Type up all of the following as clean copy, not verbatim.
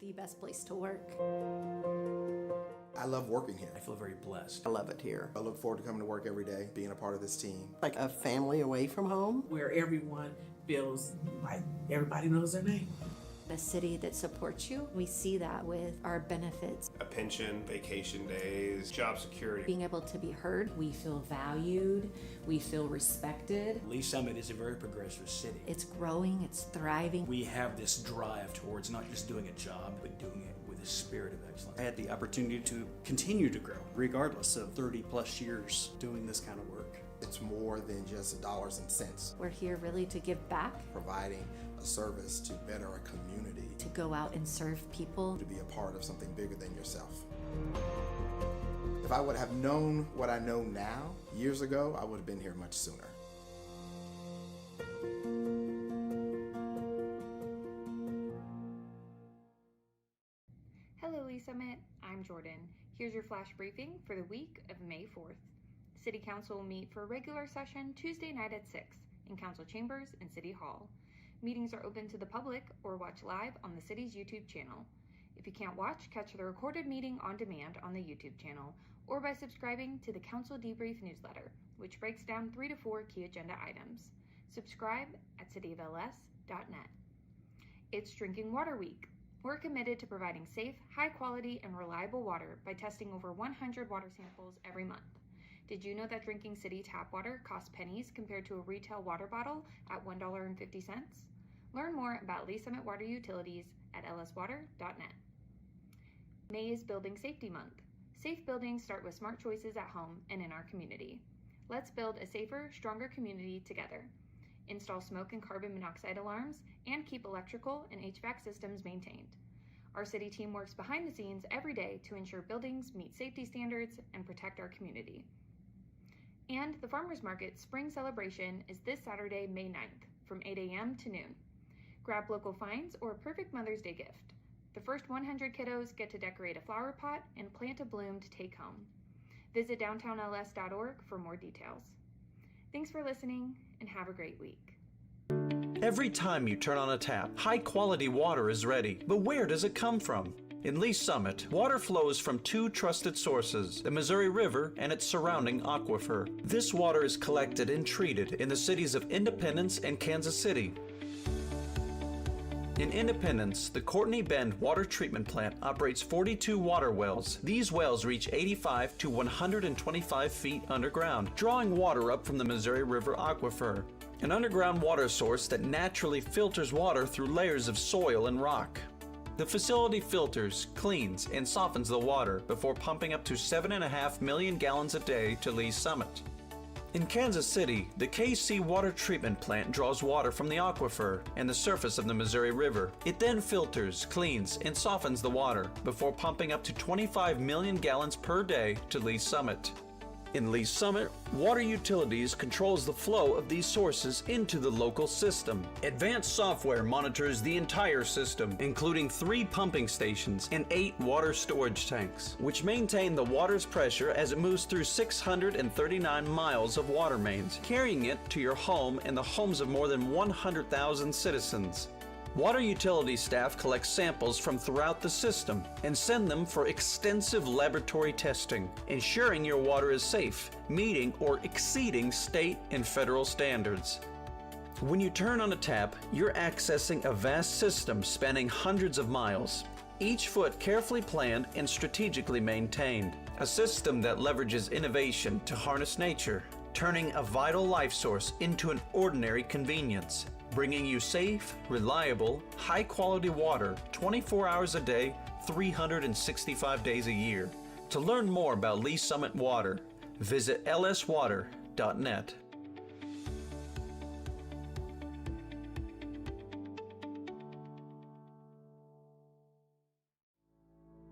the best place to work. I love working here. I feel very blessed. I love it here. I look forward to coming to work every day, being a part of this team. Like a family away from home. Where everyone feels like everybody knows their name. A city that supports you. We see that with our benefits. A pension, vacation days, job security. Being able to be heard. We feel valued. We feel respected. Lee Summit is a very progressive city. It's growing, it's thriving. We have this drive towards not just doing a job, but doing it with a spirit of excellence. I had the opportunity to continue to grow, regardless of 30 plus years doing this kind of work. It's more than just dollars and cents. We're here really to give back. Providing a service to better a community. To go out and serve people. To be a part of something bigger than yourself. If I would have known what I know now, years ago, I would have been here much sooner. Hello, Lee Summit. I'm Jordan. Here's your flash briefing for the week of May 4th. City Council will meet for a regular session Tuesday night at 6 in Council Chambers and City Hall. Meetings are open to the public or watch live on the city's YouTube channel. If you can't watch, catch the recorded meeting on demand on the YouTube channel or by subscribing to the Council Debrief newsletter, which breaks down 3 to 4 key agenda items. Subscribe at cityofls.net. It's Drinking Water Week. We're committed to providing safe, high quality, and reliable water by testing over 100 water samples every month. Did you know that drinking city tap water costs pennies compared to a retail water bottle at $1.50? Learn more about Lee Summit Water Utilities at lswater.net. May is Building Safety Month. Safe buildings start with smart choices at home and in our community. Let's build a safer, stronger community together. Install smoke and carbon monoxide alarms and keep electrical and HVAC systems maintained. Our city team works behind the scenes every day to ensure buildings meet safety standards and protect our community. And the Farmers Market Spring Celebration is this Saturday, May 9th, from 8 a.m. to noon. Grab local finds or a perfect Mother's Day gift. The first 100 kiddos get to decorate a flower pot and plant a bloom to take home. Visit downtownls.org for more details. Thanks for listening and have a great week. Every time you turn on a tap, high-quality water is ready. But where does it come from? In Lee Summit, water flows from 2 trusted sources, the Missouri River and its surrounding aquifer. This water is collected and treated in the cities of Independence and Kansas City. In Independence, the Courtney Bend Water Treatment Plant operates 42 water wells. These wells reach 85 to 125 feet underground, drawing water up from the Missouri River aquifer, an underground water source that naturally filters water through layers of soil and rock. The facility filters, cleans, and softens the water before pumping up to 7.5 million gallons a day to Lee Summit. In Kansas City, the KC Water Treatment Plant draws water from the aquifer and the surface of the Missouri River. It then filters, cleans, and softens the water before pumping up to 25 million gallons per day to Lee Summit. In Lee Summit, Water Utilities controls the flow of these sources into the local system. Advanced software monitors the entire system, including 3 pumping stations and 8 water storage tanks, which maintain the water's pressure as it moves through 639 miles of water mains, carrying it to your home and the homes of more than 100,000 citizens. Water utility staff collect samples from throughout the system and send them for extensive laboratory testing, ensuring your water is safe, meeting or exceeding state and federal standards. When you turn on a tap, you're accessing a vast system spanning hundreds of miles, each foot carefully planned and strategically maintained. A system that leverages innovation to harness nature, turning a vital life source into an ordinary convenience, bringing you safe, reliable, high-quality water 24 hours a day, 365 days a year. To learn more about Lee Summit Water, visit lswater.net.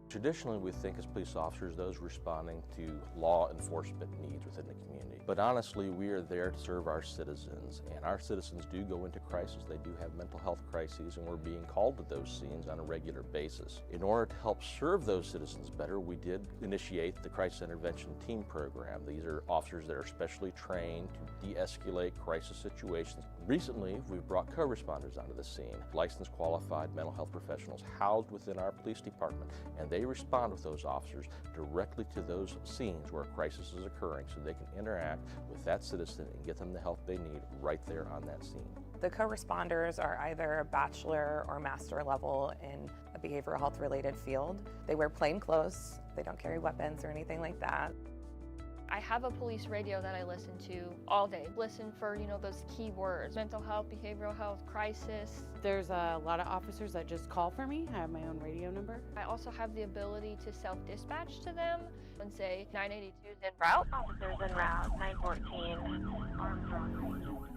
Traditionally, we think as police officers, those responding to law enforcement needs within the community. But honestly, we are there to serve our citizens, and our citizens do go into crisis. They do have mental health crises, and we're being called to those scenes on a regular basis. In order to help serve those citizens better, we did initiate the Crisis Intervention Team Program. These are officers that are specially trained to de-escalate crisis situations, Recently, we've brought co-responders onto the scene, licensed qualified mental health professionals housed within our police department, and they respond with those officers directly to those scenes where a crisis is occurring so they can interact with that citizen and get them the help they need right there on that scene. The co-responders are either bachelor or master level in a behavioral health related field. They wear plain clothes, they don't carry weapons or anything like that. I have a police radio that I listen to all day. Listen for, those key words: mental health, behavioral health, crisis. There's a lot of officers that just call for me. I have my own radio number. I also have the ability to self-dispatch to them and say 982 is en route. Officers en route, 914, Armstrong.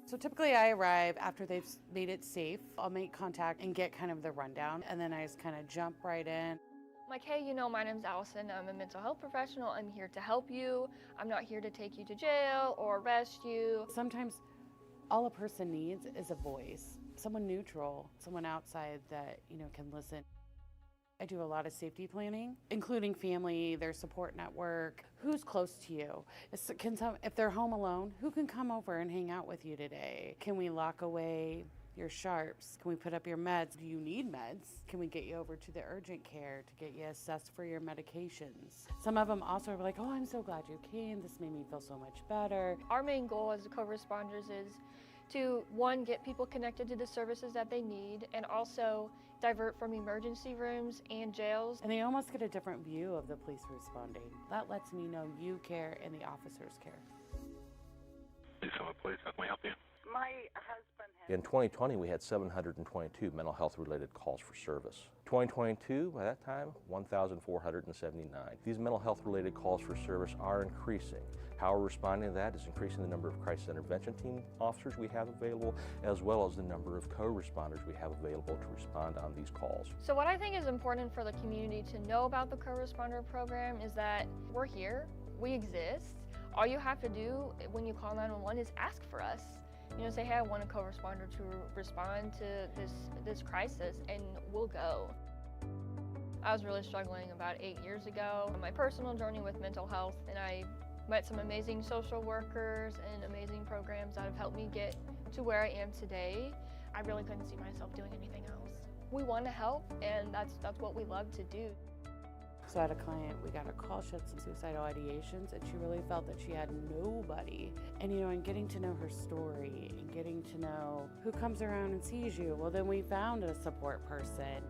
So typically I arrive after they've made it safe. I'll make contact and get kind of the rundown, and then I just kind of jump right in. I'm like, hey, my name's Allison. I'm a mental health professional. I'm here to help you. I'm not here to take you to jail or arrest you. Sometimes all a person needs is a voice, someone neutral, someone outside that, can listen. I do a lot of safety planning, including family, their support network, who's close to you. If they're home alone, who can come over and hang out with you today? Can we lock away your sharps? Can we put up your meds? Do you need meds? Can we get you over to the urgent care to get you assessed for your medications? Some of them also are like, oh, I'm so glad you came. This made me feel so much better. Our main goal as the co-responders is to, one, get people connected to the services that they need, and also divert from emergency rooms and jails. And they almost get a different view of the police responding. That lets me know you care and the officers care. Please, how can we help you? My husband In 2020, we had 722 mental health related calls for service. 2022, by that time, 1,479. These mental health related calls for service are increasing. How we're responding to that is increasing the number of crisis intervention team officers we have available, as well as the number of co-responders we have available to respond on these calls. So what I think is important for the community to know about the co-responder program is that we're here, we exist. All you have to do when you call 911 is ask for us. Say, hey, I want a co-responder to respond to this crisis, and we'll go. I was really struggling about 8 years ago on my personal journey with mental health, and I met some amazing social workers and amazing programs that have helped me get to where I am today. I really couldn't see myself doing anything else. We want to help, and that's what we love to do. So I had a client, we got a call, she had some suicidal ideations, and she really felt that she had nobody. And and getting to know her story and getting to know who comes around and sees you, well, then we found a support person,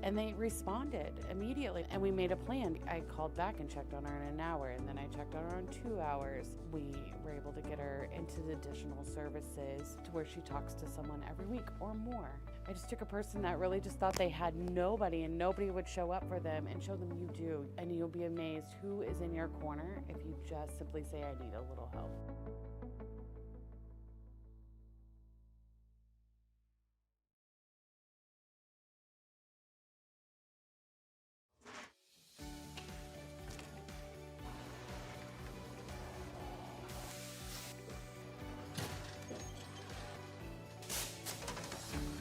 and they responded immediately. And we made a plan. I called back and checked on her in an hour, and then I checked on her in 2 hours. We were able to get her into the additional services to where she talks to someone every week or more. I just took a person that really just thought they had nobody and nobody would show up for them, and show them you do. And you'll be amazed who is in your corner if you just simply say, I need a little help.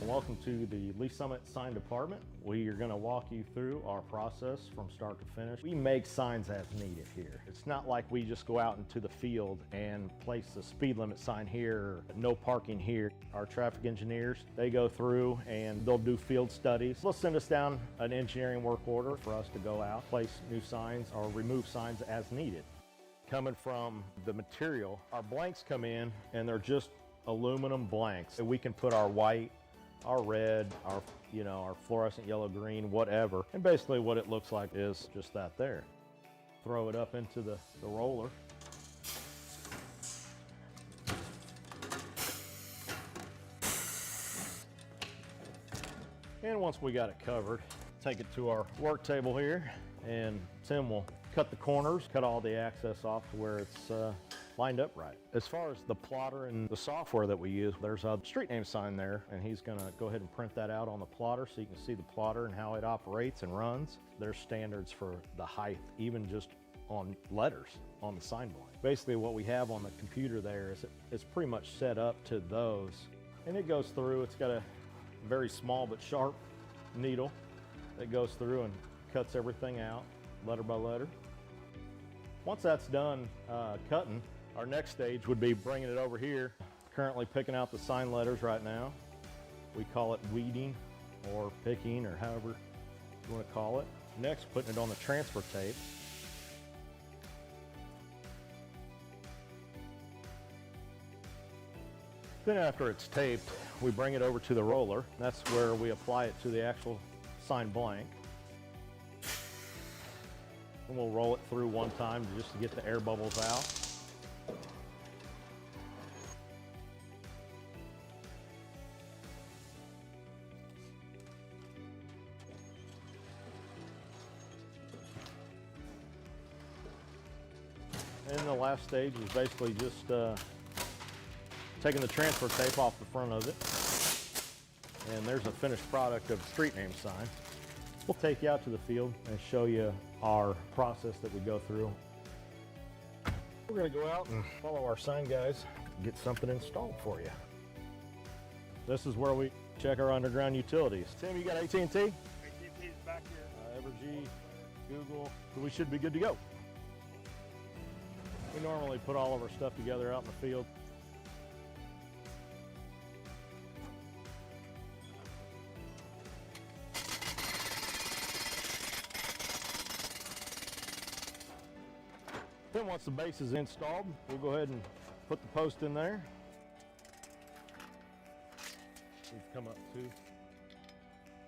Welcome to the Lee Summit Sign Department. We are going to walk you through our process from start to finish. We make signs as needed here. It's not like we just go out into the field and place a speed limit sign here, or no parking here. Our traffic engineers, they go through and they'll do field studies. They'll send us down an engineering work order for us to go out, place new signs or remove signs as needed. Coming from the material, our blanks come in and they're just aluminum blanks. We can put our white, our red, our fluorescent yellow, green, whatever. And basically what it looks like is just that there. Throw it up into the roller. And once we got it covered, take it to our work table here, and Tim will cut the corners, cut all the access off to where it's lined up right. As far as the plotter and the software that we use, there's a street name sign there, and he's gonna go ahead and print that out on the plotter so you can see the plotter and how it operates and runs. There's standards for the height, even just on letters on the sign blank. Basically what we have on the computer there is it's pretty much set up to those. And it goes through, it's got a very small but sharp needle that goes through and cuts everything out, letter by letter. Once that's done cutting, Our next stage would be bringing it over here. Currently picking out the sign letters right now. We call it weeding or picking or however you want to call it. Next, putting it on the transfer tape. Then after it's taped, we bring it over to the roller. That's where we apply it to the actual sign blank. And we'll roll it through one time just to get the air bubbles out. And the last stage is basically just taking the transfer tape off the front of it. And there's a finished product of the street name sign. We'll take you out to the field and show you our process that we go through. We're gonna go out and follow our sign guys and get something installed for you. This is where we check our underground utilities. Tim, you got AT&T? AT&T's back here. Evergy, Google, so we should be good to go. We normally put all of our stuff together out in the field. Then once the base is installed, we'll go ahead and put the post in there. We've come up to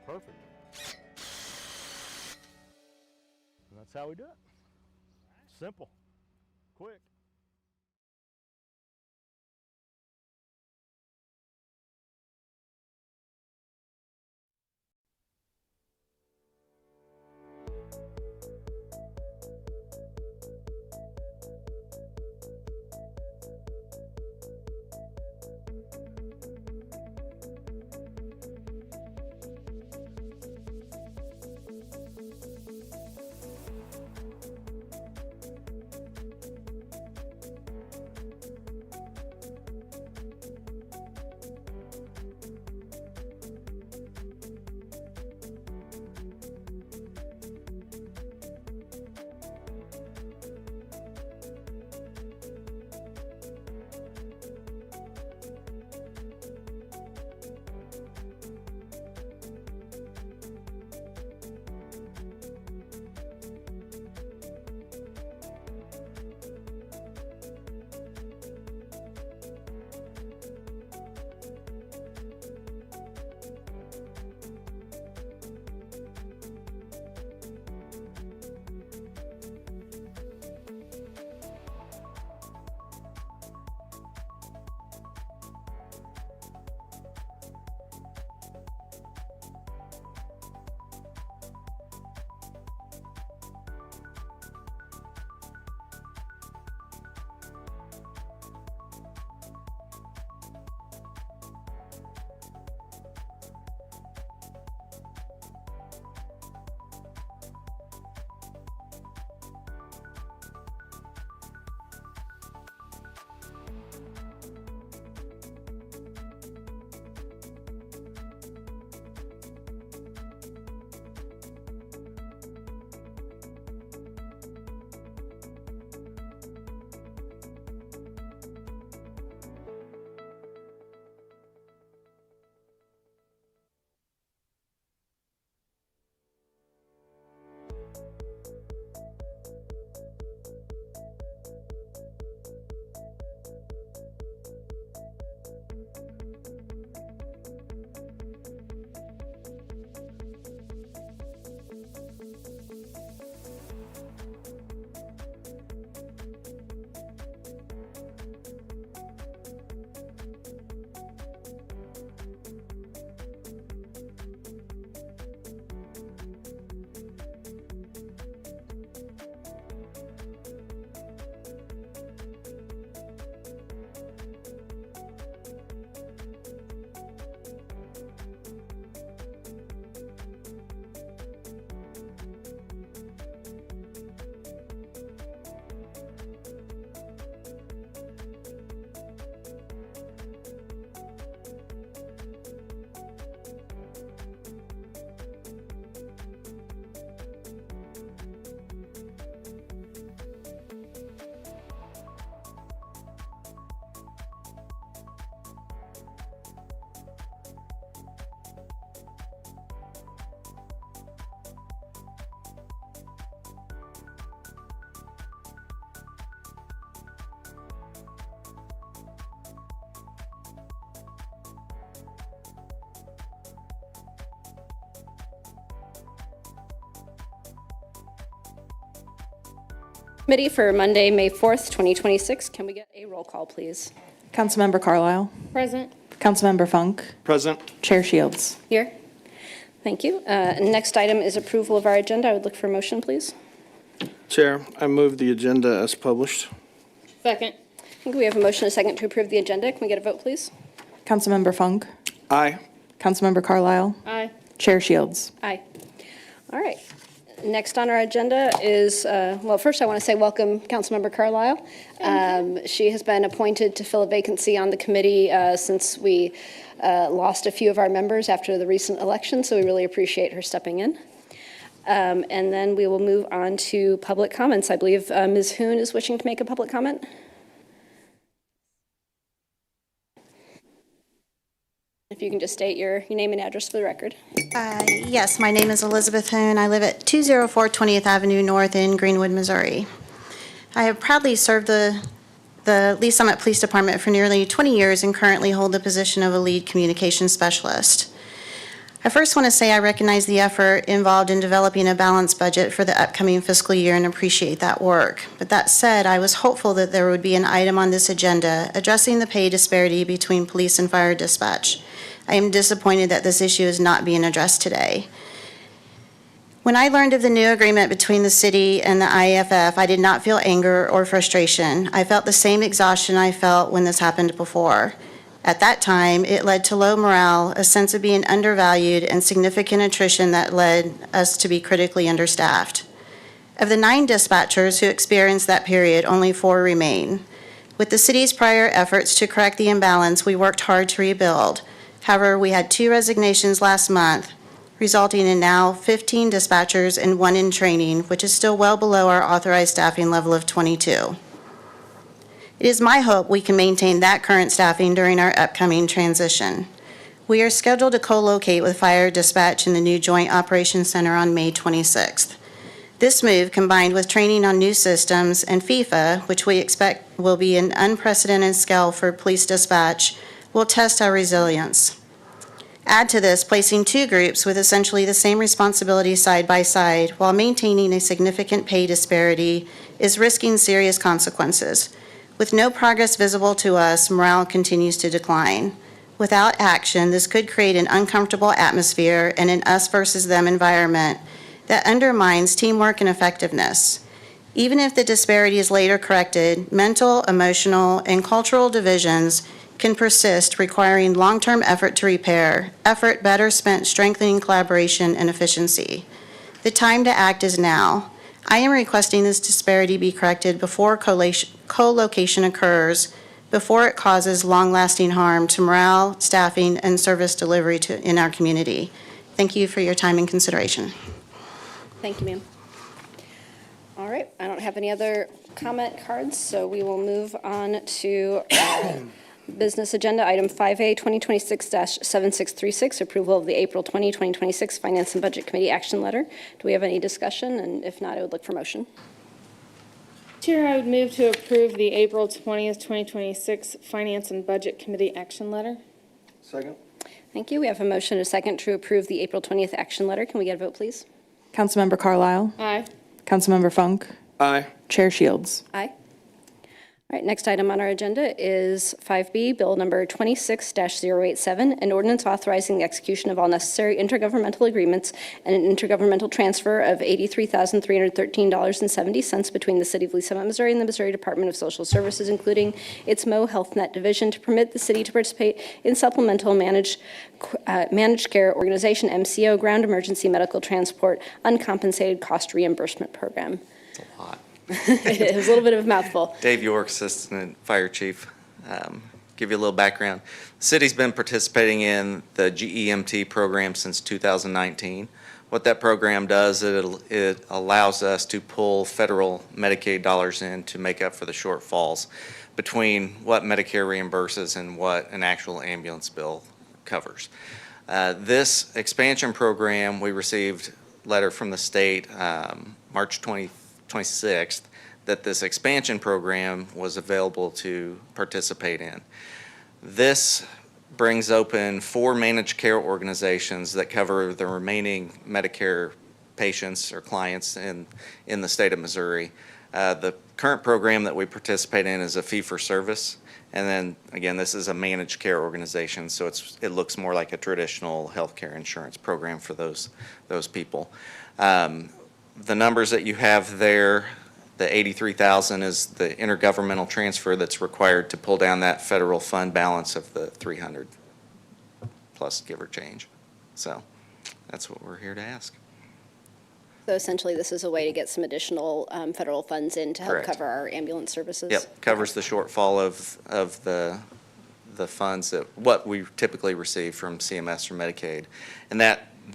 perfect. And that's how we do it. Simple, quick. Committee for Monday, May 4th, 2026. Can we get a roll call, please? Councilmember Carlisle. Present. Councilmember Funk. Present. Chair Shields. Here. Thank you. Next item is approval of our agenda. I would look for a motion, please. Chair, I move the agenda as published. Second. I think we have a motion and a second to approve the agenda. Can we get a vote, please? Councilmember Funk. Aye. Councilmember Carlisle. Aye. Chair Shields. Aye. All right. Next on our agenda is, well, first I want to say welcome, Councilmember Carlisle. She has been appointed to fill a vacancy on the committee since we lost a few of our members after the recent election, so we really appreciate her stepping in. And then we will move on to public comments. I believe Ms. Hoon is wishing to make a public comment. If you can just state your name and address for the record. Yes, my name is Elizabeth Hoon. I live at 204 20th Avenue North in Greenwood, Missouri. I have proudly served the Lee Summit Police Department for nearly 20 years and currently hold the position of a lead communications specialist. I first want to say I recognize the effort involved in developing a balanced budget for the upcoming fiscal year and appreciate that work. But that said, I was hopeful that there would be an item on this agenda addressing the pay disparity between police and fire dispatch. I am disappointed that this issue is not being addressed today. When I learned of the new agreement between the city and the IAFF, I did not feel anger or frustration. I felt the same exhaustion I felt when this happened before. At that time, it led to low morale, a sense of being undervalued, and significant attrition that led us to be critically understaffed. Of the 9 dispatchers who experienced that period, only 4 remain. With the city's prior efforts to correct the imbalance, we worked hard to rebuild. However, we had 2 resignations last month, resulting in now 15 dispatchers and 1 in training, which is still well below our authorized staffing level of 22. It is my hope we can maintain that current staffing during our upcoming transition. We are scheduled to co-locate with Fire Dispatch in the new Joint Operations Center on May 26th. This move, combined with training on new systems and FIFA, which we expect will be an unprecedented scale for police dispatch, will test our resilience. Add to this, placing 2 groups with essentially the same responsibilities side by side while maintaining a significant pay disparity is risking serious consequences. With no progress visible to us, morale continues to decline. Without action, this could create an uncomfortable atmosphere and an us versus them environment that undermines teamwork and effectiveness. Even if the disparity is later corrected, mental, emotional, and cultural divisions can persist, requiring long-term effort to repair, effort better spent strengthening collaboration and efficiency. The time to act is now. I am requesting this disparity be corrected before co-location occurs, before it causes long-lasting harm to morale, staffing, and service delivery in our community. Thank you for your time and consideration. Thank you, ma'am. All right, I don't have any other comment cards, so we will move on to business agenda item 5A 2026-7636, approval of the April 20, 2026 Finance and Budget Committee action letter. Do we have any discussion? And if not, I would look for motion. Chair, I would move to approve the April 20th, 2026 Finance and Budget Committee action letter. Second. Thank you. We have a motion and a second to approve the April 20th action letter. Can we get a vote, please? Councilmember Carlisle. Aye. Councilmember Funk. Aye. Chair Shields. Aye. All right, next item on our agenda is 5B, Bill number 26-087, an ordinance authorizing the execution of all necessary intergovernmental agreements and an intergovernmental transfer of $83,313.70 between the City of Lee Summit, Missouri and the Missouri Department of Social Services, including its MO HealthNet Division, to permit the city to participate in supplemental managed care organization, MCO, ground emergency medical transport, uncompensated cost reimbursement program. That's a lot. It was a little bit of a mouthful. Dave York, Assistant Fire Chief. Give you a little background. The city's been participating in the GEMT program since 2019. What that program does, it allows us to pull federal Medicaid dollars in to make up for the shortfalls between what Medicare reimburses and what an actual ambulance bill covers. This expansion program, we received a letter from the state March 26th that this expansion program was available to participate in. This brings open 4 managed care organizations that cover the remaining Medicare patients or clients in the state of Missouri. The current program that we participate in is a fee-for-service. And then, again, this is a managed care organization, so it looks more like a traditional healthcare insurance program for those people. The numbers that you have there, the $83,000 is the intergovernmental transfer that's required to pull down that federal fund balance of the 300 plus give or change. So that's what we're here to ask. So essentially, this is a way to get some additional federal funds in to help Correct. cover our ambulance services? Yep, covers the shortfall of the funds that what we typically receive from CMS or Medicaid. And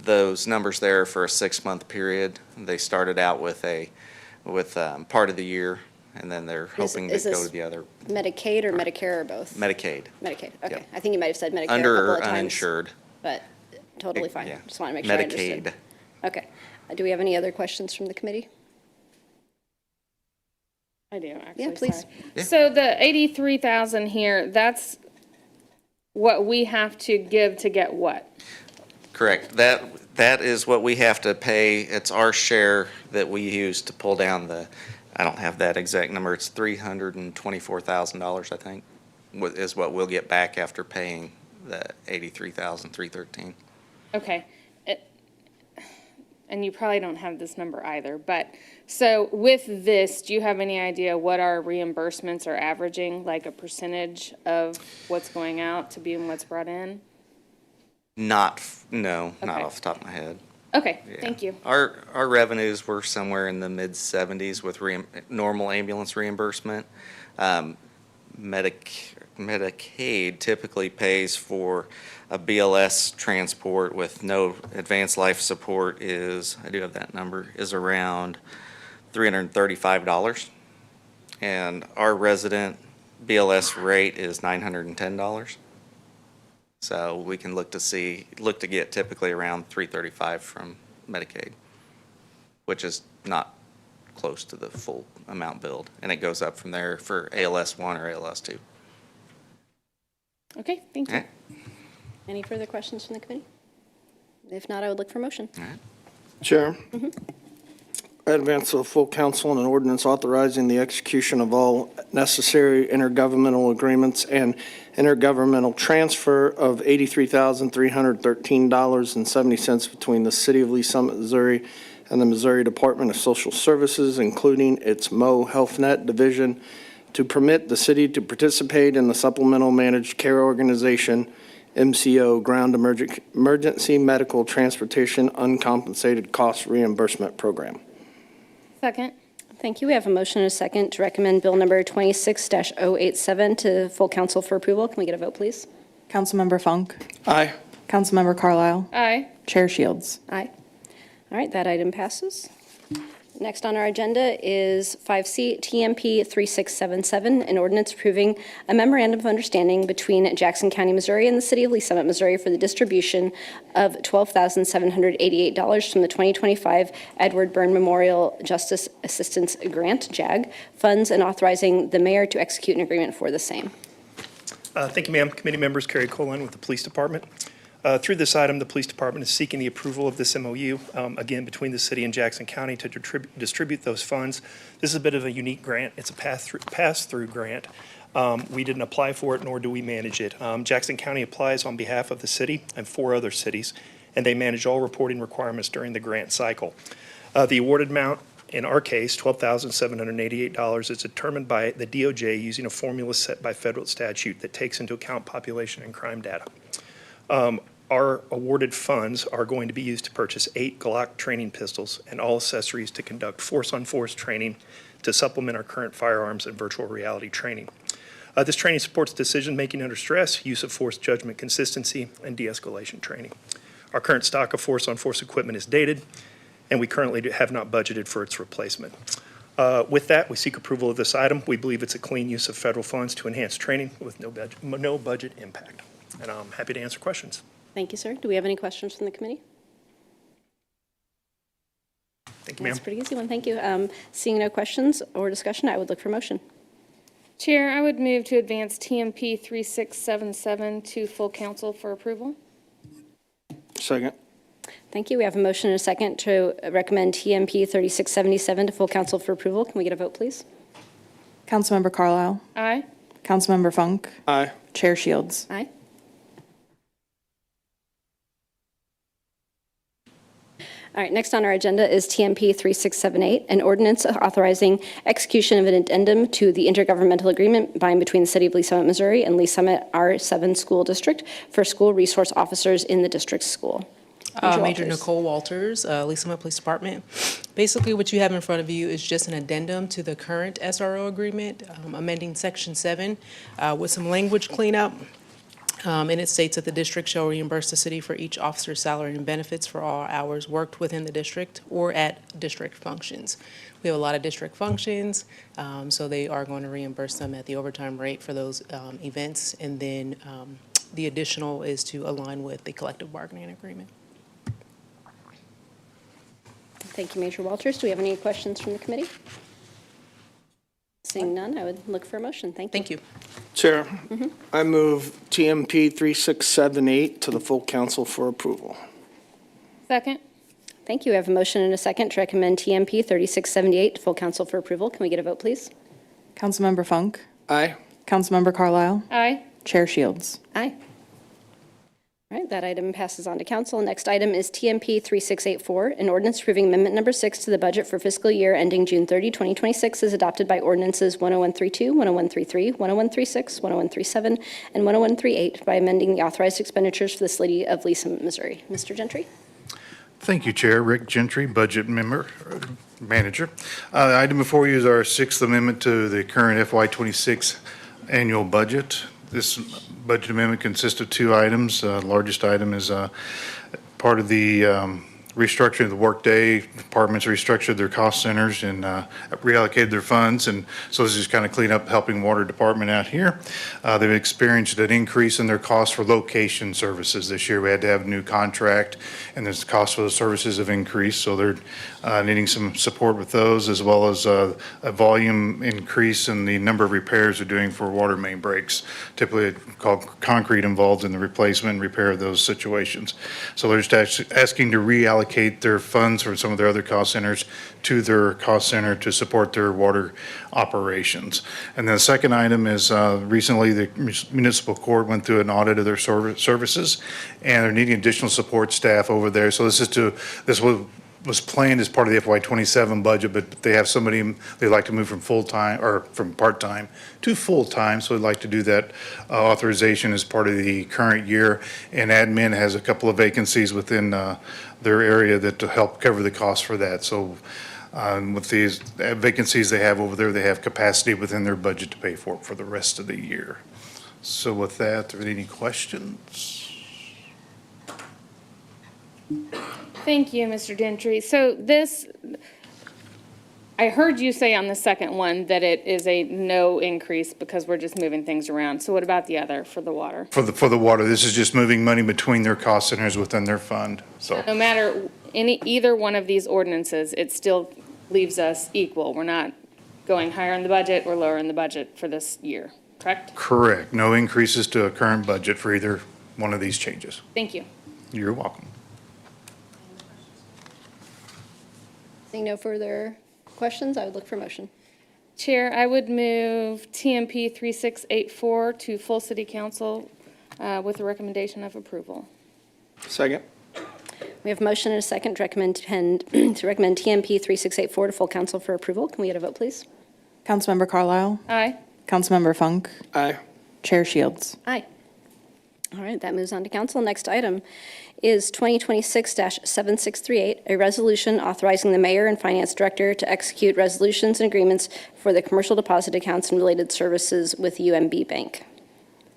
those numbers there for a 6-month period. They started out with part of the year, and then they're hoping to go to the other. Medicaid or Medicare or both? Medicaid. Medicaid, okay. Yep. I think you might have said Medicare a Under couple or of times. uninsured. But totally fine. Yeah. Just want to make sure I understood. Medicaid. Okay. Do we have any other questions from the committee? I do, actually. Yeah, please. Sorry. Yeah. So the 83,000 here, that's what we have to give to get what? Correct. That is what we have to pay. It's our share that we use to pull down I don't have that exact number. It's $324,000, I think, is what we'll get back after paying the $83,313. Okay. And you probably don't have this number either, but, so with this, do you have any idea what our reimbursements are averaging, like a percentage of what's going out to being what's brought in? Not Okay. off the top of my head. Okay, Yeah. thank you. Our revenues were somewhere in the mid-70s with normal ambulance reimbursement. Medicaid typically pays for a BLS transport with no advanced life support I do have that number, is around $335. And our resident BLS rate is $910. So we can look to get typically around $335 from Medicaid, which is not close to the full amount billed. And it goes up from there for ALS 1 or ALS 2. Okay, thank you. All right. Any further questions from the committee? If not, I would look for motion. All right. Chair, I advance to the full council an ordinance authorizing the execution of all necessary intergovernmental agreements and intergovernmental transfer of $83,313.70 between the City of Lee Summit, Missouri and the Missouri Department of Social Services, including its MO HealthNet Division, to permit the city to participate in the Supplemental Managed Care Organization, MCO, Ground Emergency Medical Transportation Uncompensated Cost Reimbursement Program. Second. Thank you. We have a motion and a second to recommend Bill number 26-087 to full council for approval. Can we get a vote, please? Councilmember Funk. Aye. Councilmember Carlisle. Aye. Chair Shields. Aye. All right, that item passes. Next on our agenda is 5C, TMP-3677, an ordinance approving a memorandum of understanding between Jackson County, Missouri and the City of Lee Summit, Missouri for the distribution of $12,788 from the 2025 Edward Byrne Memorial Justice Assistance Grant, JAG, funds, and authorizing the mayor to execute an agreement for the same. Thank you, ma'am. Committee members, Carrie Colon with the Police Department. Through this item, the Police Department is seeking the approval of this MOU, again, between the city and Jackson County to distribute those funds. This is a bit of a unique grant. It's a pass-through grant. We didn't apply for it, nor do we manage it. Jackson County applies on behalf of the city and 4 other cities, and they manage all reporting requirements during the grant cycle. The awarded amount, in our case, $12,788, is determined by the DOJ using a formula set by federal statute that takes into account population and crime data. Our awarded funds are going to be used to purchase 8 Glock training pistols and all accessories to conduct force-on-force training to supplement our current firearms and virtual reality training. This training supports decision-making under stress, use of force judgment consistency, and de-escalation training. Our current stock of force-on-force equipment is dated, and we currently have not budgeted for its replacement. With that, we seek approval of this item. We believe it's a clean use of federal funds to enhance training with no budget impact. And I'm happy to answer questions. Thank you, sir. Do we have any questions from the committee? Thank you, ma'am. That's a pretty easy one. Thank you. Seeing no questions or discussion, I would look for motion. Chair, I would move to advance TMP-3677 to full council for approval. Second. Thank you. We have a motion and a second to recommend TMP-3677 to full council for approval. Can we get a vote, please? Councilmember Carlisle. Aye. Councilmember Funk. Aye. Chair Shields. Aye. All right, next on our agenda is TMP-3678, an ordinance authorizing execution of an addendum to the intergovernmental agreement by and between the City of Lee Summit, Missouri and Lee Summit R-VII School District for school resource officers in the district school. Major Nicole Walters, Lee Summit Police Department. Basically, what you have in front of you is just an addendum to the current SRO agreement, amending Section 7 with some language cleanup. And it states that the district shall reimburse the city for each officer's salary and benefits for all hours worked within the district or at district functions. We have a lot of district functions, so they are going to reimburse them at the overtime rate for those events. And then the additional is to align with the collective bargaining agreement. Thank you, Major Walters. Do we have any questions from the committee? Seeing none, I would look for a motion. Thank you. Thank you. Chair, I move TMP-3678 to the full council for approval. Second. Thank you. We have a motion and a second to recommend TMP-3678 to full council for approval. Can we get a vote, please? Councilmember Funk. Aye. Councilmember Carlisle. Aye. Chair Shields. Aye. All right, that item passes on to council. Next item is TMP-3684, an ordinance approving amendment number 6 to the budget for fiscal year ending June 30, 2026, as adopted by ordinances 10132, 10133, 10136, 10137, and 10138 by amending the authorized expenditures for the City of Lee Summit, Missouri. Mr. Gentry? Thank you, Chair. Rick Gentry, Budget Manager. The item before you is our 6th amendment to the current FY26 annual budget. This budget amendment consists of 2 items. The largest item is part of the restructuring of the workday. Departments restructured their cost centers and reallocated their funds. And so this is kind of clean up, helping water department out here. They've experienced an increase in their costs for location services this year. We had to have a new contract, and the cost for those services have increased. So they're needing some support with those, as well as a volume increase in the number of repairs they're doing for water main breaks. Typically called concrete involved in the replacement and repair of those situations. So they're just asking to reallocate their funds from some of their other cost centers to their cost center to support their water operations. And then the second item is recently the municipal court went through an audit of their services, and they're needing additional support staff over there. So this was planned as part of the FY27 budget, but they have somebody they'd like to move from full-time or from part-time to full-time, so they'd like to do that authorization as part of the current year. And admin has a couple of vacancies within their area that to help cover the cost for that. So with these vacancies they have over there, they have capacity within their budget to pay for it for the rest of the year. So with that, are there any questions? Thank you, Mr. Gentry. So this, I heard you say on the second one that it is a no increase because we're just moving things around. So what about the other for the water? For the water, this is just moving money between their cost centers within their fund. So No matter either one of these ordinances, it still leaves us equal. We're not going higher in the budget or lower in the budget for this year, correct? Correct. No increases to a current budget for either one of these changes. Thank you. You're welcome. Seeing no further questions, I would look for a motion. Chair, I would move TMP-3684 to full city council with a recommendation of approval. Second. We have a motion and a second to recommend TMP-3684 to full council for approval. Can we get a vote, please? Councilmember Carlisle. Aye. Councilmember Funk. Aye. Chair Shields. Aye. All right, that moves on to council. Next item is 2026-7638, a resolution authorizing the mayor and finance director to execute resolutions and agreements for the commercial deposit accounts and related services with UMB Bank.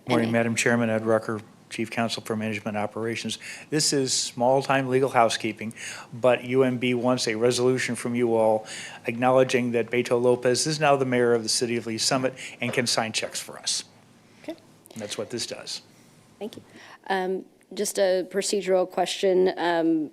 Morning, Madam Chairman. Ed Rucker, Chief Counsel for Management Operations. This is small-time legal housekeeping, but UMB wants a resolution from you all acknowledging that Beto Lopez is now the mayor of the city of Lee Summit and can sign checks for us. Okay. And that's what this does. Thank you. Just a procedural question.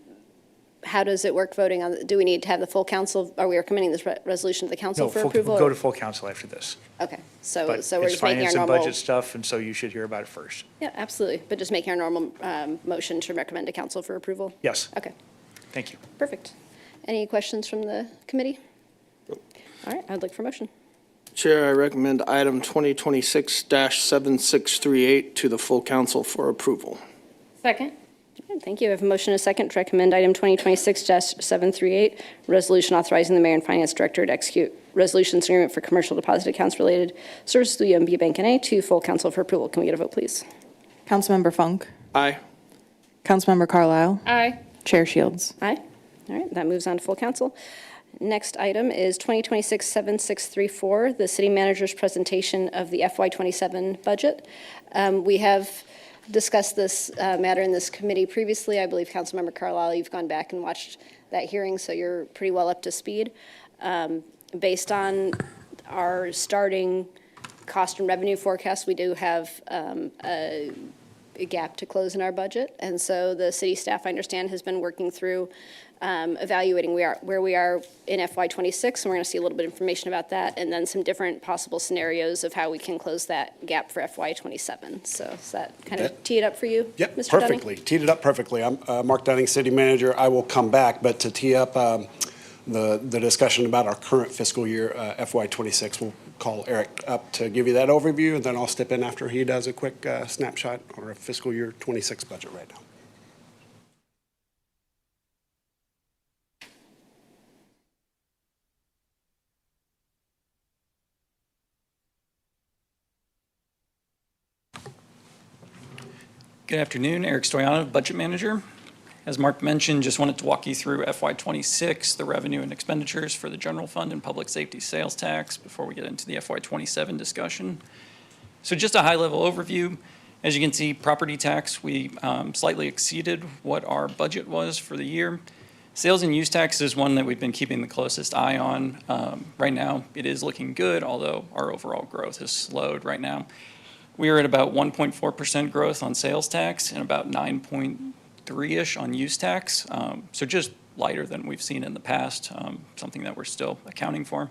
how does it work voting on, do we need to have the full council? Are we recommending this resolution to the council No, for full- approval? we'll go to full council after this. Okay, so But we're it's just making our finance and normal. budget stuff, and so you should hear about it first. Yeah, absolutely, but just making our normal motion to recommend to council for approval? Yes, Okay, thank you. perfect. Any questions from the committee? All right, I'd look for motion. Chair, I recommend item 2026-7638 to the full council for approval. Second? Okay, thank you. I have a motion and a second to recommend item 2026-738, resolution authorizing the mayor and finance director to execute resolutions agreement for commercial deposit accounts related services to UMB Bank N.A. to full council for approval. Can we get a vote, please? Councilmember Funk, Aye. Councilmember Carlisle, Aye. Chair Shields. Aye. All right, that moves on to full council. Next item is 2026-7634, the city manager's presentation of the FY27 budget. We have discussed this matter in this committee previously. I believe Councilmember Carlisle, you've gone back and watched that hearing, so you're pretty well up to speed. Based on our starting cost and revenue forecast, we do have a gap to close in our budget. And so the city staff, I understand, has been working through evaluating where we are in FY26, and we're going to see a little bit of information about that, and then some different possible scenarios of how we can close that gap for FY27. So does that kind of tee it up for you, Yep, Mr. Dunning? perfectly. Teed it up perfectly. I'm Mark Dunning, City Manager. I will come back, but to tee up the discussion about our current fiscal year, FY26, we'll call Eric up to give you that overview, and then I'll step in after he does a quick snapshot on our fiscal year 26 budget right now. Good afternoon, Eric Stoyanov, Budget Manager. As Mark mentioned, just wanted to walk you through FY26, the revenue and expenditures for the general fund and public safety sales tax before we get into the FY27 discussion. So just a high-level overview. As you can see, property tax, we slightly exceeded what our budget was for the year. Sales and use tax is one that we've been keeping the closest eye on. Right now, it is looking good, although our overall growth has slowed right now. We are at about 1.4% growth on sales tax and about 9.3-ish on use tax. So just lighter than we've seen in the past, something that we're still accounting for.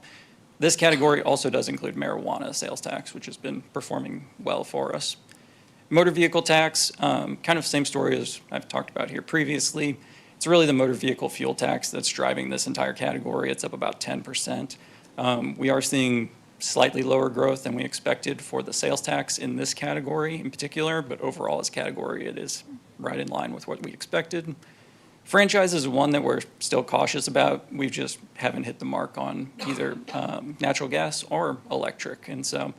This category also does include marijuana sales tax, which has been performing well for us. Motor vehicle tax, kind of same story as I've talked about here previously. It's really the motor vehicle fuel tax that's driving this entire category. It's up about 10%. We are seeing slightly lower growth than we expected for the sales tax in this category in particular, but overall as a category, it is right in line with what we expected. Franchise is one that we're still cautious about. We just haven't hit the mark on either natural gas or electric. And so,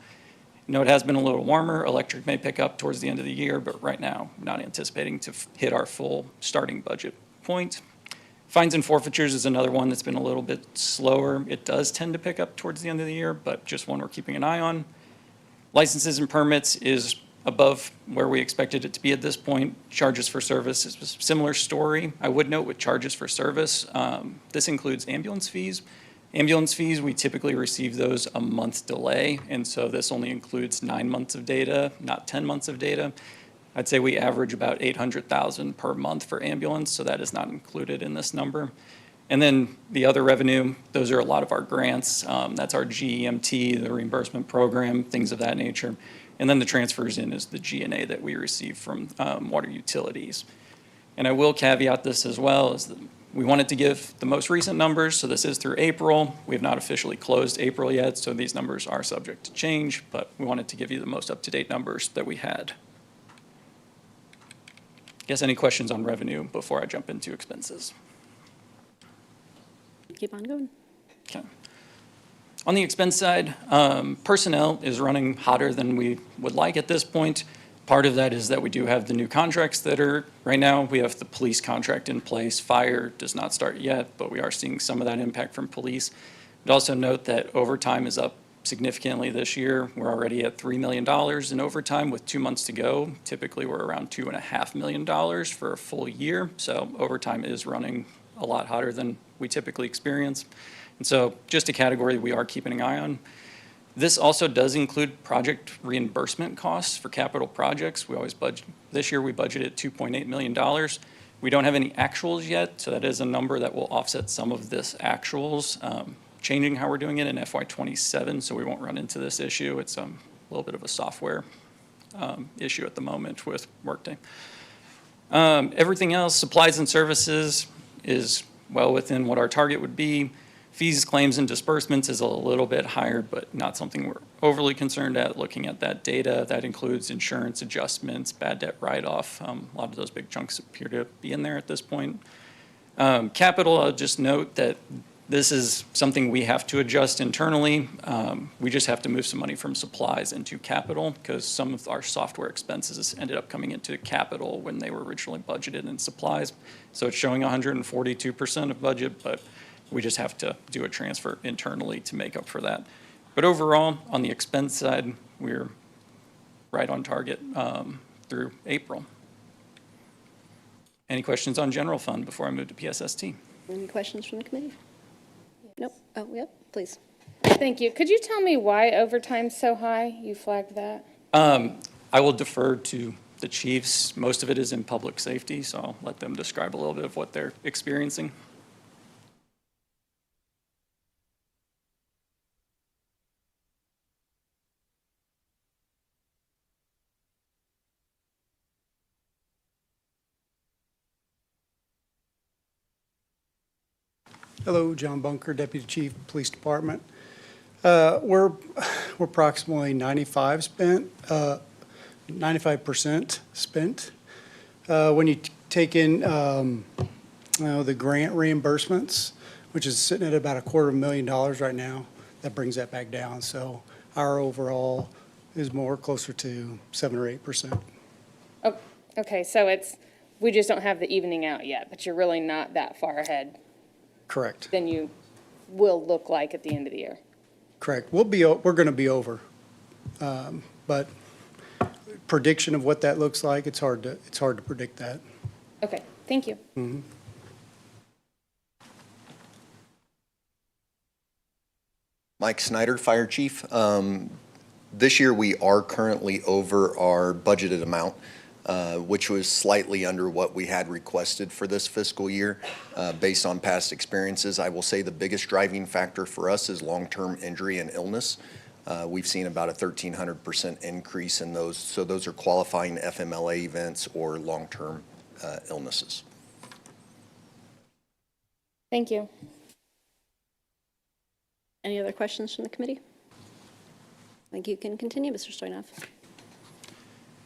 it has been a little warmer. Electric may pick up towards the end of the year, but right now, not anticipating to hit our full starting budget point. Fines and forfeitures is another one that's been a little bit slower. It does tend to pick up towards the end of the year, but just one we're keeping an eye on. Licenses and permits is above where we expected it to be at this point. Charges for service is a similar story. I would note with charges for service, this includes ambulance fees. Ambulance fees, we typically receive those a month delay, and so this only includes 9 months of data, not 10 months of data. I'd say we average about $800,000 per month for ambulance, so that is not included in this number. And then the other revenue, those are a lot of our grants. That's our GEMT, the reimbursement program, things of that nature. And then the transfers in is the G&A that we receive from water utilities. And I will caveat this as well, is that we wanted to give the most recent numbers, so this is through April. We have not officially closed April yet, so these numbers are subject to change, but we wanted to give you the most up-to-date numbers that we had. Guess any questions on revenue before I jump into expenses? Keep on going. Okay. On the expense side, personnel is running hotter than we would like at this point. Part of that is that we do have the new contracts that are, right now, we have the police contract in place. Fire does not start yet, but we are seeing some of that impact from police. I'd also note that overtime is up significantly this year. We're already at $3 million in overtime with 2 months to go. Typically, we're around $2.5 million for a full year. So overtime is running a lot hotter than we typically experience. And so just a category we are keeping an eye on. This also does include project reimbursement costs for capital projects. We always budget, this year we budgeted $2.8 million. We don't have any actuals yet, so that is a number that will offset some of this actuals, changing how we're doing it in FY27, so we won't run into this issue. It's a little bit of a software issue at the moment with Workday. Everything else, supplies and services, is well within what our target would be. Fees, claims, and disbursements is a little bit higher, but not something we're overly concerned at. Looking at that data, that includes insurance adjustments, bad debt write-off. A lot of those big chunks appear to be in there at this point. Capital, I'll just note that this is something we have to adjust internally. We just have to move some money from supplies into capital because some of our software expenses ended up coming into capital when they were originally budgeted in supplies. So it's showing 142% of budget, but we just have to do a transfer internally to make up for that. But overall, on the expense side, we're right on target through April. Any questions on general fund before I move to PSST? Any questions from the committee? Nope. Oh, yep, please. Thank you. Could you tell me why overtime's so high? You flagged that. I will defer to the chiefs. Most of it is in public safety, so I'll let them describe a little bit of what they're experiencing. Hello, John Bunker, Deputy Chief, Police Department. We're approximately 95% spent. When you take in the grant reimbursements, which is sitting at about $250,000 right now, that brings that back down. So our overall is more closer to 7 or 8%. Oh, okay, so we just don't have the evening out yet, but you're really not that far ahead Correct. than you will look like at the end of the year. Correct. We're going to be over, but prediction of what that looks like, it's hard to predict that. Okay, thank you. Mm-hmm. Mike Snyder, Fire Chief. This year we are currently over our budgeted amount, which was slightly under what we had requested for this fiscal year. Based on past experiences, I will say the biggest driving factor for us is long-term injury and illness. We've seen about a 1,300% increase in those, so those are qualifying FMLA events or long-term illnesses. Thank you. Any other questions from the committee? I think you can continue, Mr. Stoyanov.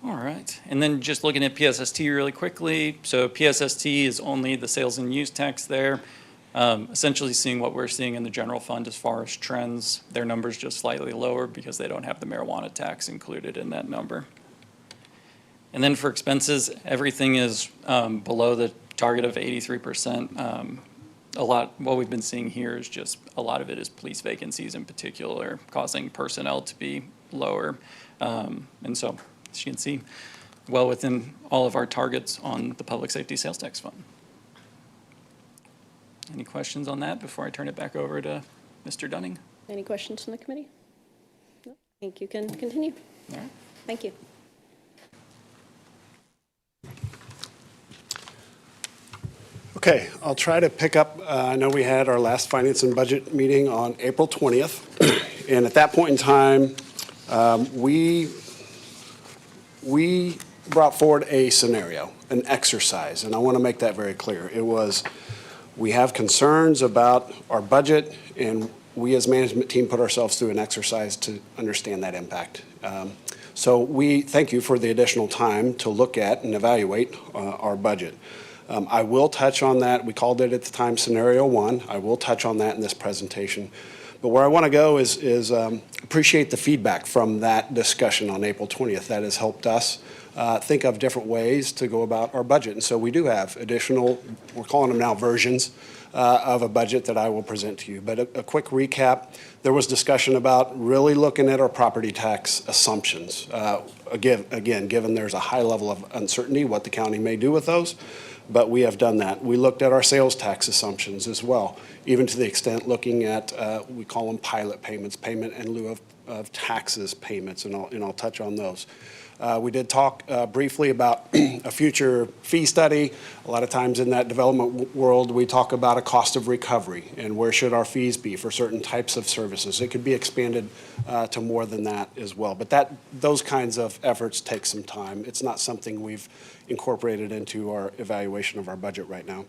All right, and then just looking at PSST really quickly. So PSST is only the sales and use tax there. Essentially seeing what we're seeing in the general fund as far as trends. Their number's just slightly lower because they don't have the marijuana tax included in that number. And then for expenses, everything is below the target of 83%. What we've been seeing here is just a lot of it is police vacancies in particular, causing personnel to be lower. And so, as you can see, well within all of our targets on the public safety sales tax fund. Any questions on that before I turn it back over to Mr. Dunning? Any questions from the committee? No? I think you can continue. All right. Thank you. Okay, I'll try to pick up, I know we had our last finance and budget meeting on April 20th, and at that point in time, we brought forward a scenario, an exercise, and I want to make that very clear. It was, we have concerns about our budget, and we as management team put ourselves through an exercise to understand that impact. So we thank you for the additional time to look at and evaluate our budget. I will touch on that. We called it at the time Scenario 1. I will touch on that in this presentation. But where I want to go is appreciate the feedback from that discussion on April 20th. That has helped us think of different ways to go about our budget. And so we do have additional, we're calling them now versions of a budget that I will present to you. But a quick recap, there was discussion about really looking at our property tax assumptions. Again, given there's a high level of uncertainty what the county may do with those, but we have done that. We looked at our sales tax assumptions as well, even to the extent looking at, we call them pilot payments, payment in lieu of taxes payments, and I'll touch on those. We did talk briefly about a future fee study. A lot of times in that development world, we talk about a cost of recovery and where should our fees be for certain types of services. It could be expanded to more than that as well. But those kinds of efforts take some time. It's not something we've incorporated into our evaluation of our budget right now.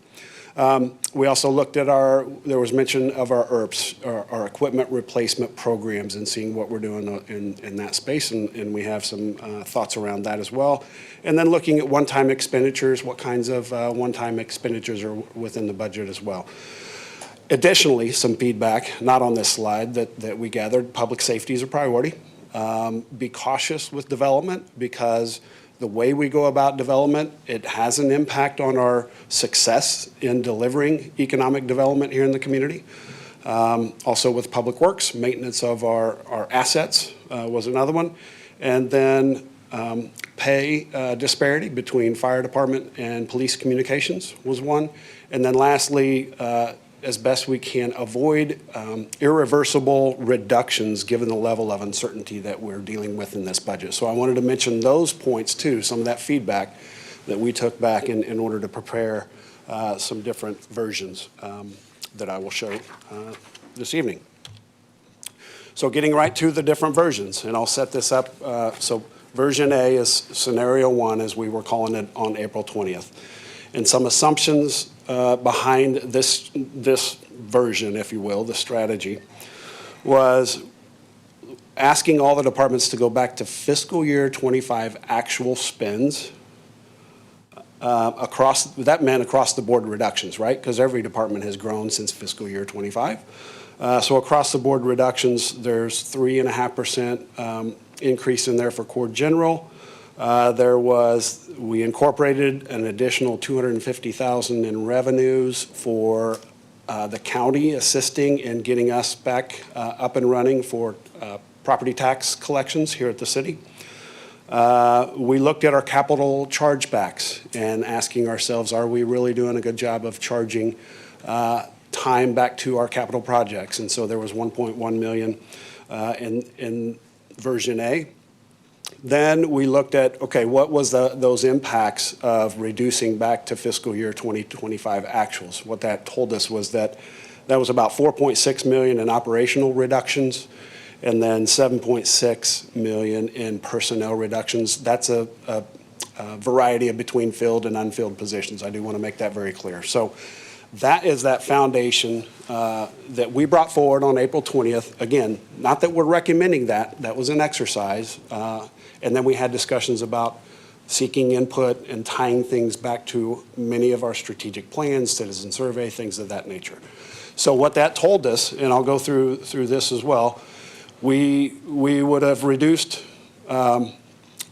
We also looked at there was mention of our ERPs, our equipment replacement programs, and seeing what we're doing in that space, and we have some thoughts around that as well. And then looking at one-time expenditures, what kinds of one-time expenditures are within the budget as well. Additionally, some feedback, not on this slide, that we gathered, public safety is a priority. Be cautious with development because the way we go about development, it has an impact on our success in delivering economic development here in the community. Also with public works, maintenance of our assets was another one. And then pay disparity between fire department and police communications was one. And then lastly, as best we can, avoid irreversible reductions given the level of uncertainty that we're dealing with in this budget. So I wanted to mention those points too, some of that feedback that we took back in order to prepare some different versions that I will show this evening. So getting right to the different versions, and I'll set this up. So version A is scenario 1, as we were calling it on April 20th. And some assumptions behind this version, if you will, the strategy, was asking all the departments to go back to fiscal year 25 actual spends. That meant across the board reductions, right? Because every department has grown since fiscal year 25. So across the board reductions, there's 3.5% increase in there for core general. We incorporated an additional $250,000 in revenues for the county assisting in getting us back up and running for property tax collections here at the city. We looked at our capital chargebacks and asking ourselves, are we really doing a good job of charging time back to our capital projects? And so there was $1.1 million in version A. Then we looked at, okay, what was those impacts of reducing back to fiscal year 2025 actuals? What that told us was that was about $4.6 million in operational reductions and then $7.6 million in personnel reductions. That's a variety of between filled and unfilled positions. I do want to make that very clear. So that is that foundation that we brought forward on April 20th. Again, not that we're recommending that. That was an exercise. And then we had discussions about seeking input and tying things back to many of our strategic plans, citizen survey, things of that nature. So what that told us, and I'll go through this as well, we would have reduced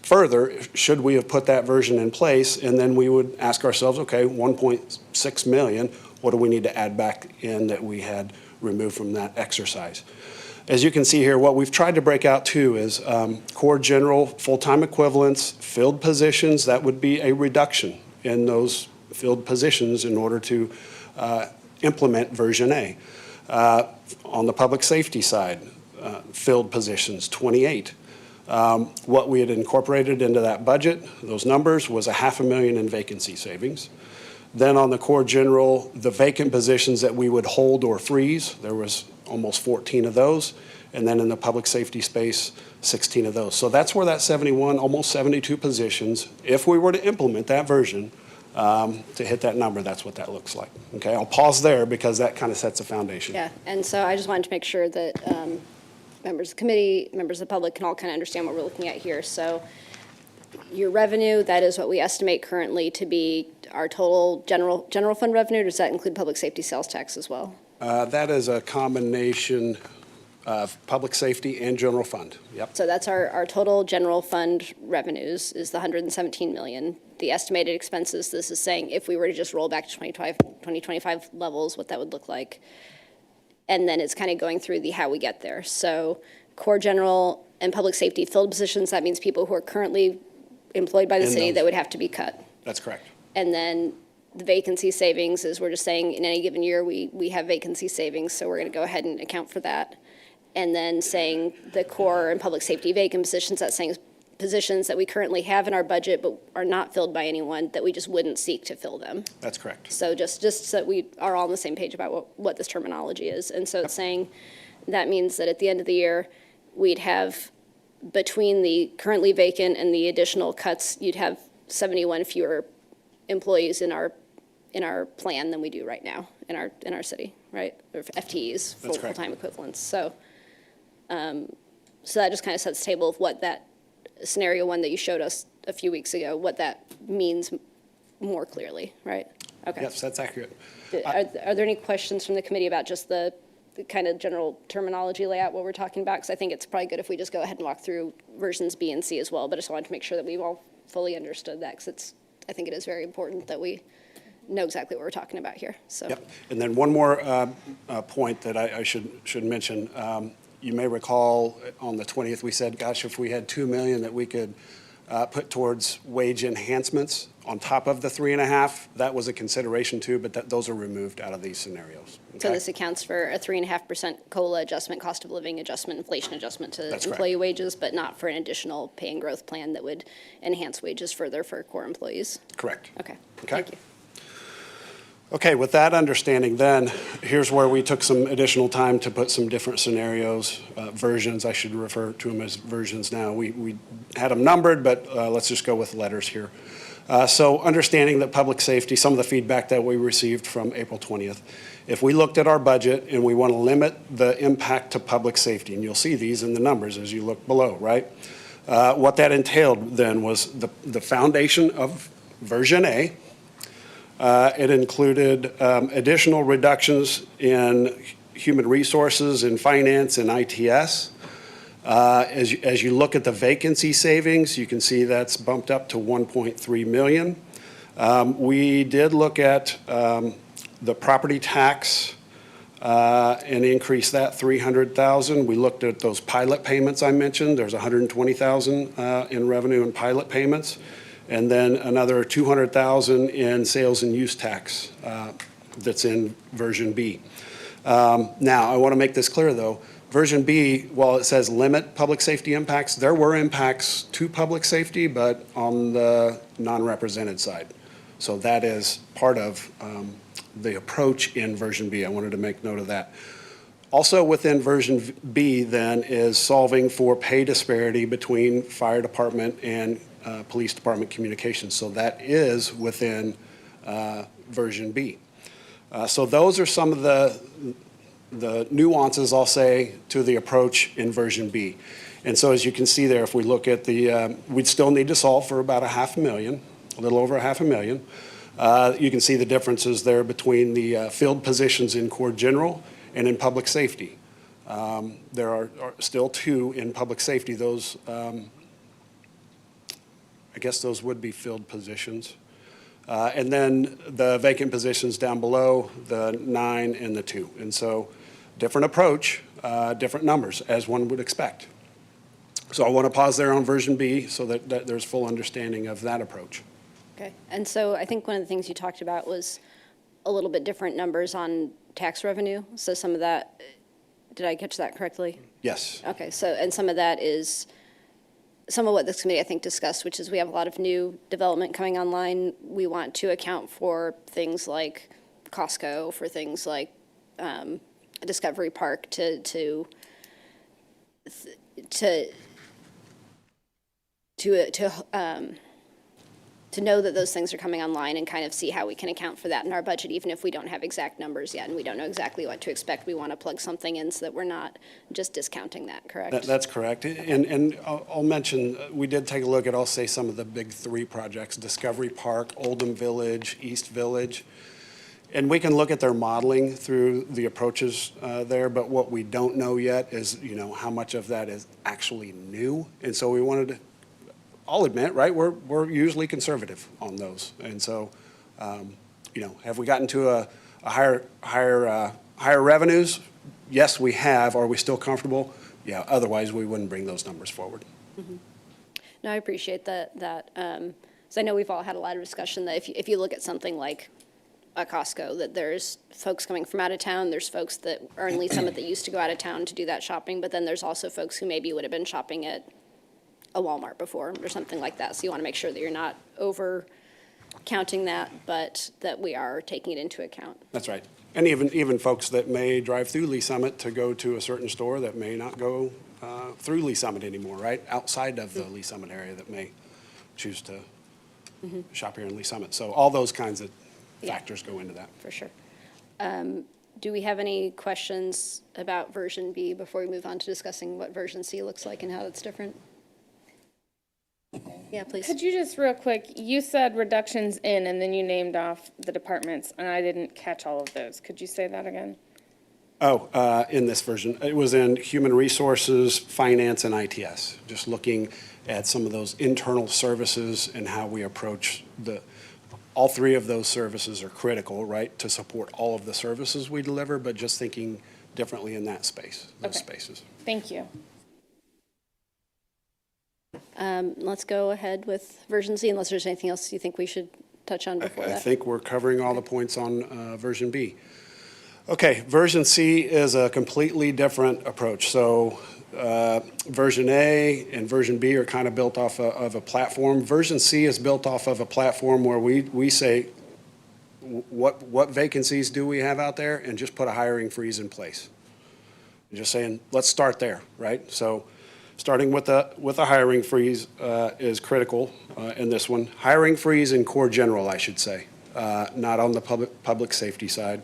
further should we have put that version in place, and then we would ask ourselves, okay, 1.6 million, what do we need to add back in that we had removed from that exercise? As you can see here, what we've tried to break out too is core general full-time equivalents, filled positions. That would be a reduction in those filled positions in order to implement version A. On the public safety side, filled positions, 28. What we had incorporated into that budget, those numbers, was $500,000 in vacancy savings. Then on the core general, the vacant positions that we would hold or freeze, there was almost 14 of those. And then in the public safety space, 16 of those. So that's where that 71, almost 72 positions, if we were to implement that version, to hit that number, that's what that looks like. Okay, I'll pause there because that kind of sets a foundation. Yeah, and so I just wanted to make sure that members of the committee, members of the public can all kind of understand what we're looking at here. So your revenue, that is what we estimate currently to be our total general fund revenue. Does that include public safety sales tax as well? That is a combination of public safety and general fund. Yep. So that's our total general fund revenues is the $117 million. The estimated expenses, this is saying if we were to just roll back to 2025 levels, what that would look like. And then it's kind of going through the how we get there. So core general and public safety filled positions, that means people who are currently employed by the city that would have to be cut. That's correct. And then the vacancy savings is we're just saying in any given year we have vacancy savings, so we're going to go ahead and account for that. And then saying the core and public safety vacant positions, that's saying positions that we currently have in our budget but are not filled by anyone, that we just wouldn't seek to fill them. That's correct. So just so that we are all on the same page about what this terminology is. And so it's saying that means that at the end of the year, we'd have, between the currently vacant and the additional cuts, you'd have 71 fewer employees in our plan than we do right now in our city, right? Or FTEs, That's correct. full-time equivalents. So that just kind of sets the table of what that scenario one that you showed us a few weeks ago, what that means more clearly, right? Okay. Yes, that's accurate. Are there any questions from the committee about just the kind of general terminology layout, what we're talking about? Because I think it's probably good if we just go ahead and walk through versions B and C as well, but I just wanted to make sure that we've all fully understood that, because I think it is very important that we know exactly what we're talking about here, so. Yep. And then one more point that I should mention. You may recall on the 20th, we said, gosh, if we had $2 million that we could put towards wage enhancements on top of the 3.5, that was a consideration too, but those are removed out of these scenarios. So Okay? this accounts for a 3.5% COLA adjustment, cost of living adjustment, inflation adjustment to That's employee wages, but not for an additional pay and growth plan that would enhance wages further for core employees. Correct. Okay, Okay. thank you. Okay, with that understanding then, here's where we took some additional time to put some different scenarios, versions, I should refer to them as versions now. We had them numbered, but let's just go with letters here. So understanding that public safety, some of the feedback that we received from April 20th, if we looked at our budget and we want to limit the impact to public safety, and you'll see these in the numbers as you look below, right? What that entailed then was the foundation of version A. It included additional reductions in human resources, in finance, and ITS. As you look at the vacancy savings, you can see that's bumped up to $1.3 million. We did look at the property tax and increase that $300,000. We looked at those pilot payments I mentioned. There's $120,000 in revenue and pilot payments. And then another $200,000 in sales and use tax that's in version B. Now, I want to make this clear, though. Version B, while it says limit public safety impacts, there were impacts to public safety, but on the non-represented side. So that is part of the approach in version B. I wanted to make note of that. Also within version B, then, is solving for pay disparity between fire department and police department communications. So that is within version B. So those are some of the nuances, I'll say, to the approach in version B. And so as you can see there, if we look at the, we'd still need to solve for about $500,000, a little over $500,000. You can see the differences there between the field positions in Corps General and in public safety. There are still two in public safety. Those, I guess those would be filled positions. And then the vacant positions down below, the 9 and the 2. And so different approach, different numbers, as one would expect. So I want to pause there on version B so that there's full understanding of that approach. Okay, and so I think one of the things you talked about was a little bit different numbers on tax revenue. So some of that, did I catch that correctly? Yes. Okay, so, and some of that is some of what this committee, I think, discussed, which is we have a lot of new development coming online. We want to account for things like Costco, for things like Discovery Park to know that those things are coming online and kind of see how we can account for that in our budget, even if we don't have exact numbers yet and we don't know exactly what to expect. We want to plug something in so that we're not just discounting that, correct? That's correct. And I'll mention, we did take a look at, I'll say, some of the big 3 projects, Discovery Park, Oldham Village, East Village. And we can look at their modeling through the approaches there, but what we don't know yet is, how much of that is actually new. And so we wanted to, I'll admit, right, we're usually conservative on those. And so, have we gotten to a higher revenues? Yes, we have. Are we still comfortable? Yeah, otherwise we wouldn't bring those numbers forward. Mm-hmm. No, I appreciate that. So I know we've all had a lot of discussion that if you look at something like a Costco, that there's folks coming from out of town, there's folks that are in Lee Summit that used to go out of town to do that shopping, but then there's also folks who maybe would have been shopping at a Walmart before or something like that. So you want to make sure that you're not over counting that, but that we are taking it into account. That's right. And even folks that may drive through Lee Summit to go to a certain store that may not go through Lee Summit anymore, right? Outside of the Lee Summit area that may choose to shop here in Lee Summit. So all those kinds of factors go into that. For sure. Do we have any questions about version B before we move on to discussing what version C looks like and how it's different? Yeah, please. Could you just real quick, you said reductions in, and then you named off the departments, and I didn't catch all of those. Could you say that again? Oh, in this version, it was in Human Resources, Finance, and ITS. Just looking at some of those internal services and how we approach all three of those services are critical, right, to support all of the services we deliver, but just thinking differently in that space, those spaces. Thank you. Let's go ahead with version C, unless there's anything else you think we should touch on before that. I think we're covering all the points on version B. Okay, version C is a completely different approach. So version A and version B are kind of built off of a platform. Version C is built off of a platform where we say, what vacancies do we have out there, and just put a hiring freeze in place. And just saying, let's start there, right? So starting with a hiring freeze is critical in this one. Hiring freeze in core general, I should say, not on the public safety side.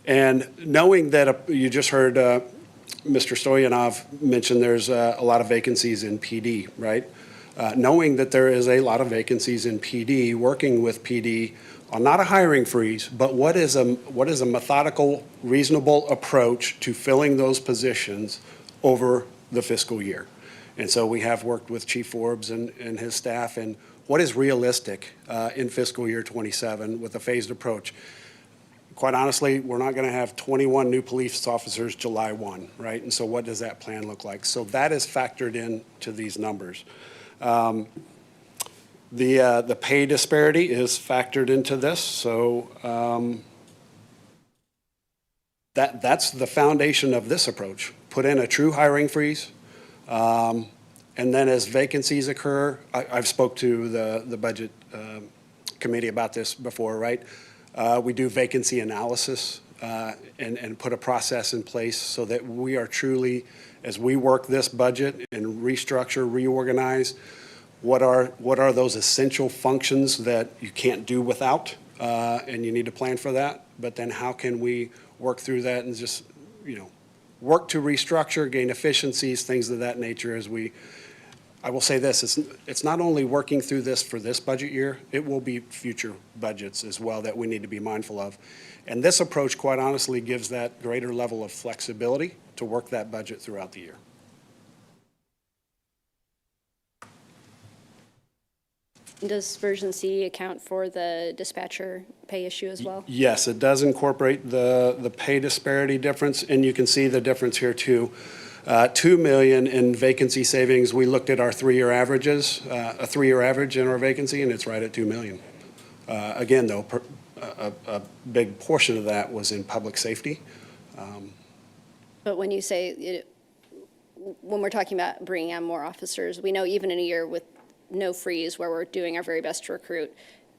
And knowing that you just heard Mr. Stoyanov mention there's a lot of vacancies in PD, right? Knowing that there is a lot of vacancies in PD, working with PD on not a hiring freeze, but what is a methodical, reasonable approach to filling those positions over the fiscal year. And so we have worked with Chief Forbes and his staff, and what is realistic in fiscal year 27 with a phased approach. Quite honestly, we're not going to have 21 new police officers July 1, right? And so what does that plan look like? So that is factored into these numbers. The pay disparity is factored into this. So that's the foundation of this approach. Put in a true hiring freeze. And then as vacancies occur, I've spoke to the budget committee about this before, right? We do vacancy analysis and put a process in place so that we are truly, as we work this budget and restructure, reorganize, what are those essential functions that you can't do without, and you need to plan for that. But then how can we work through that and just, work to restructure, gain efficiencies, things of that nature as I will say this, it's not only working through this for this budget year, it will be future budgets as well that we need to be mindful of. And this approach, quite honestly, gives that greater level of flexibility to work that budget throughout the year. Does version C account for the dispatcher pay issue as well? Yes, it does incorporate the pay disparity difference, and you can see the difference here too. $2 million in vacancy savings. We looked at our three-year averages, a three-year average in our vacancy, and it's right at $2 million. Again, though, a big portion of that was in public safety. But when you say, when we're talking about bringing on more officers, we know even in a year with no freeze where we're doing our very best to recruit,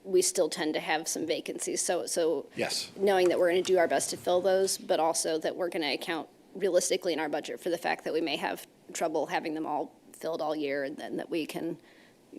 we still tend to have some vacancies. So Yes. Knowing that we're going to do our best to fill those, but also that we're going to account realistically in our budget for the fact that we may have trouble having them all filled all year, and then that we can,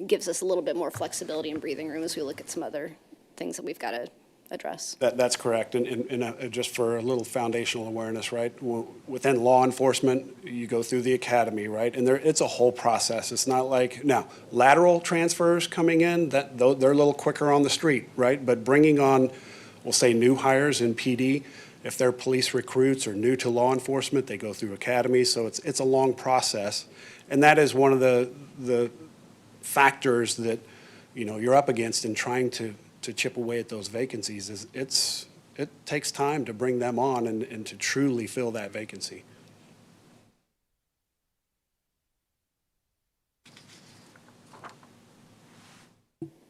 gives us a little bit more flexibility and breathing room as we look at some other things that we've got to address. That's correct. And just for a little foundational awareness, right? Within law enforcement, you go through the academy, right? And it's a whole process. It's not like, now, lateral transfers coming in, they're a little quicker on the street, right? But bringing on, we'll say, new hires in PD, if they're police recruits or new to law enforcement, they go through academies. So it's a long process. And that is one of the factors that, you're up against in trying to chip away at those vacancies. Is it takes time to bring them on and to truly fill that vacancy.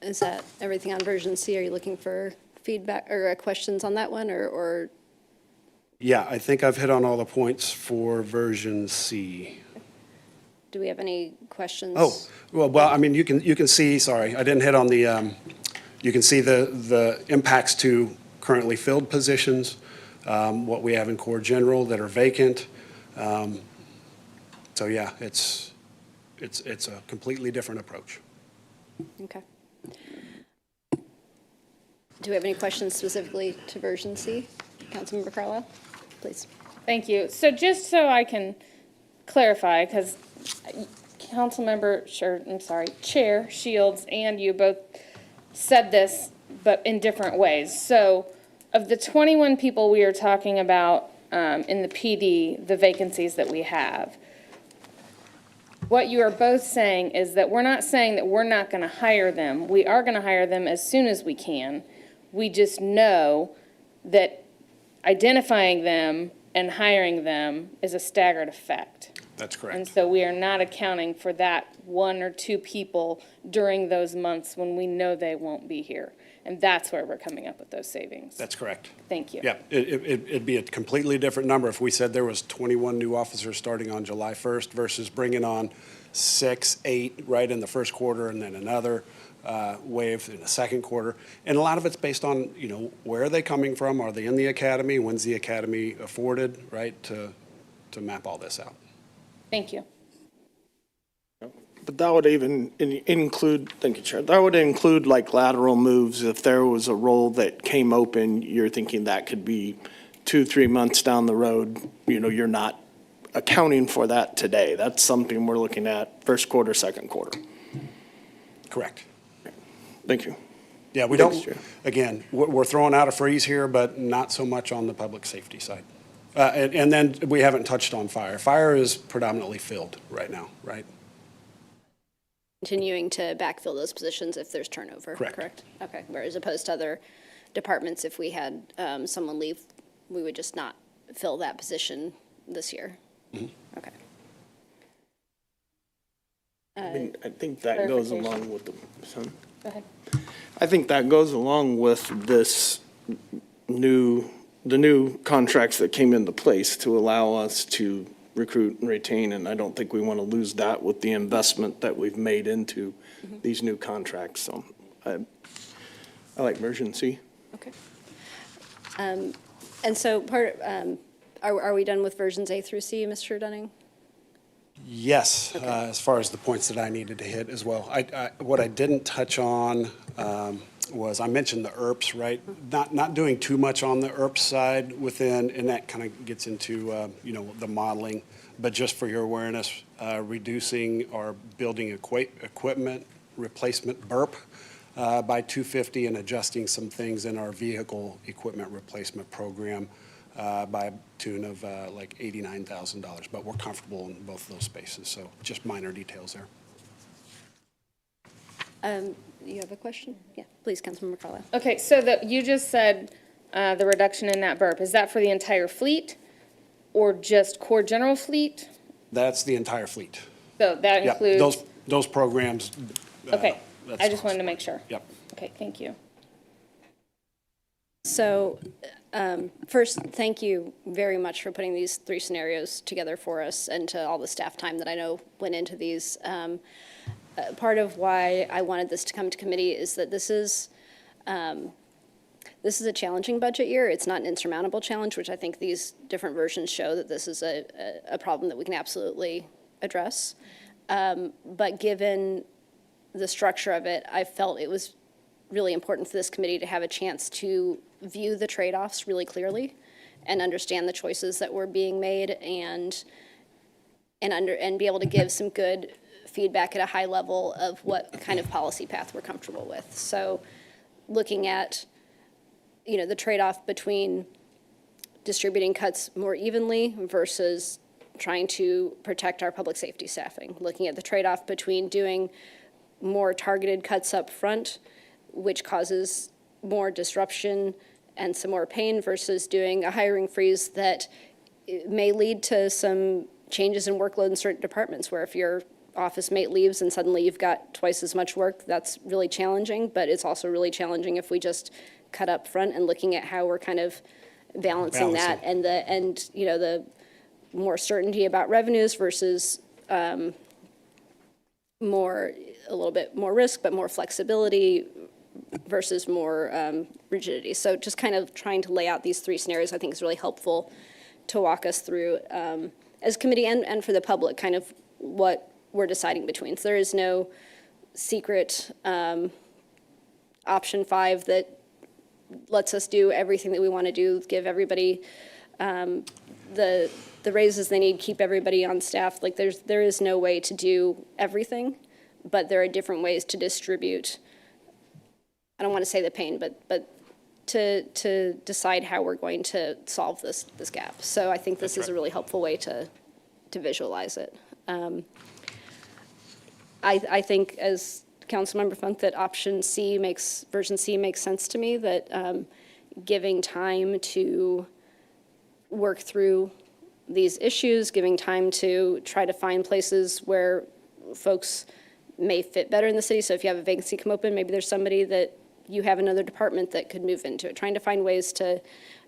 Is that everything on version C? Are you looking for feedback or questions on that one, or? Yeah, I think I've hit on all the points for version C. Do we have any questions? Oh, well, I mean, you can see, sorry, I didn't hit on the, you can see the impacts to currently filled positions, what we have in core general that are vacant. So yeah, it's a completely different approach. Okay. Do we have any questions specifically to version C? Councilmember Carlisle, please. Thank you. So just so I can clarify, because Chair Shields and you both said this, but in different ways. So of the 21 people we are talking about in the PD, the vacancies that we have, what you are both saying is that we're not saying that we're not going to hire them. We are going to hire them as soon as we can. We just know that identifying them and hiring them is a staggered effect. That's correct. And so we are not accounting for that one or two people during those months when we know they won't be here. And that's where we're coming up with those savings. That's correct. Thank you. Yeah, it'd be a completely different number if we said there was 21 new officers starting on July 1st versus bringing on 6, 8 right in the first quarter and then another wave in the second quarter. And a lot of it's based on, where are they coming from? Are they in the academy? When's the academy afforded, right, to map all this out? Thank you. But that would even include, thank you, Chair, that would include like lateral moves. If there was a role that came open, you're thinking that could be 2-3 months down the road. You're not accounting for that today. That's something we're looking at first quarter, second quarter. Correct. Thank you. Yeah, we Thanks, don't, Chair. again, we're throwing out a freeze here, but not so much on the public safety side. And then we haven't touched on fire. Fire is predominantly filled right now, right? Continuing to backfill those positions if there's turnover, Correct. Okay, whereas opposed to other departments, if we had someone leave, we would just not fill that position this year. Mm-hmm. Okay. I think that goes Clarification. along with Go ahead. I think that goes along with the new contracts that came into place to allow us to recruit and retain, and I don't think we want to lose that with the investment that we've made into these new contracts. So I like version C. Okay. And so are we done with versions A through C, Mr. Dunning? Yes, as far as the points that I needed to hit as well. What I didn't touch on was I mentioned the IRPs, right? Not doing too much on the IRP side within, and that kind of gets into, the modeling. But just for your awareness, reducing our building equipment replacement BURP by $250 and adjusting some things in our vehicle equipment replacement program by a tune of like $89,000. But we're comfortable in both of those spaces, so just minor details there. You have a question? Yeah, please, Councilmember Carlisle. Okay, so you just said the reduction in that burp. Is that for the entire fleet or just core general fleet? That's the entire fleet. So that Yeah, includes? those programs. Okay, that's I just wanted to awesome. make sure. Yep. Okay, thank you. So first, thank you very much for putting these 3 scenarios together for us and to all the staff time that I know went into these. Part of why I wanted this to come to committee is that this is a challenging budget year. It's not an insurmountable challenge, which I think these different versions show that this is a problem that we can absolutely address. But given the structure of it, I felt it was really important for this committee to have a chance to view the trade-offs really clearly and understand the choices that were being made and be able to give some good feedback at a high level of what kind of policy path we're comfortable with. So looking at, the trade-off between distributing cuts more evenly versus trying to protect our public safety staffing, looking at the trade-off between doing more targeted cuts up front, which causes more disruption and some more pain, versus doing a hiring freeze that may lead to some changes in workload in certain departments, where if your office mate leaves and suddenly you've got twice as much work, that's really challenging. But it's also really challenging if we just cut up front and looking at how we're kind of balancing that and the more certainty about revenues versus a little bit more risk, but more flexibility versus more rigidity. So just kind of trying to lay out these three scenarios, I think is really helpful to walk us through as a committee and for the public, kind of what we're deciding between. So there is no secret option 5 that lets us do everything that we want to do, give everybody the raises they need, keep everybody on staff. Like there is no way to do everything, but there are different ways to distribute. I don't want to say the pain, but to decide how we're going to solve this gap. So I think this is a really helpful way to visualize it. I think as Councilmember Funk that version C makes sense to me, that giving time to work through these issues, giving time to try to find places where folks may fit better in the city. So if you have a vacancy come open, maybe there's somebody that you have another department that could move into it. Trying to find ways to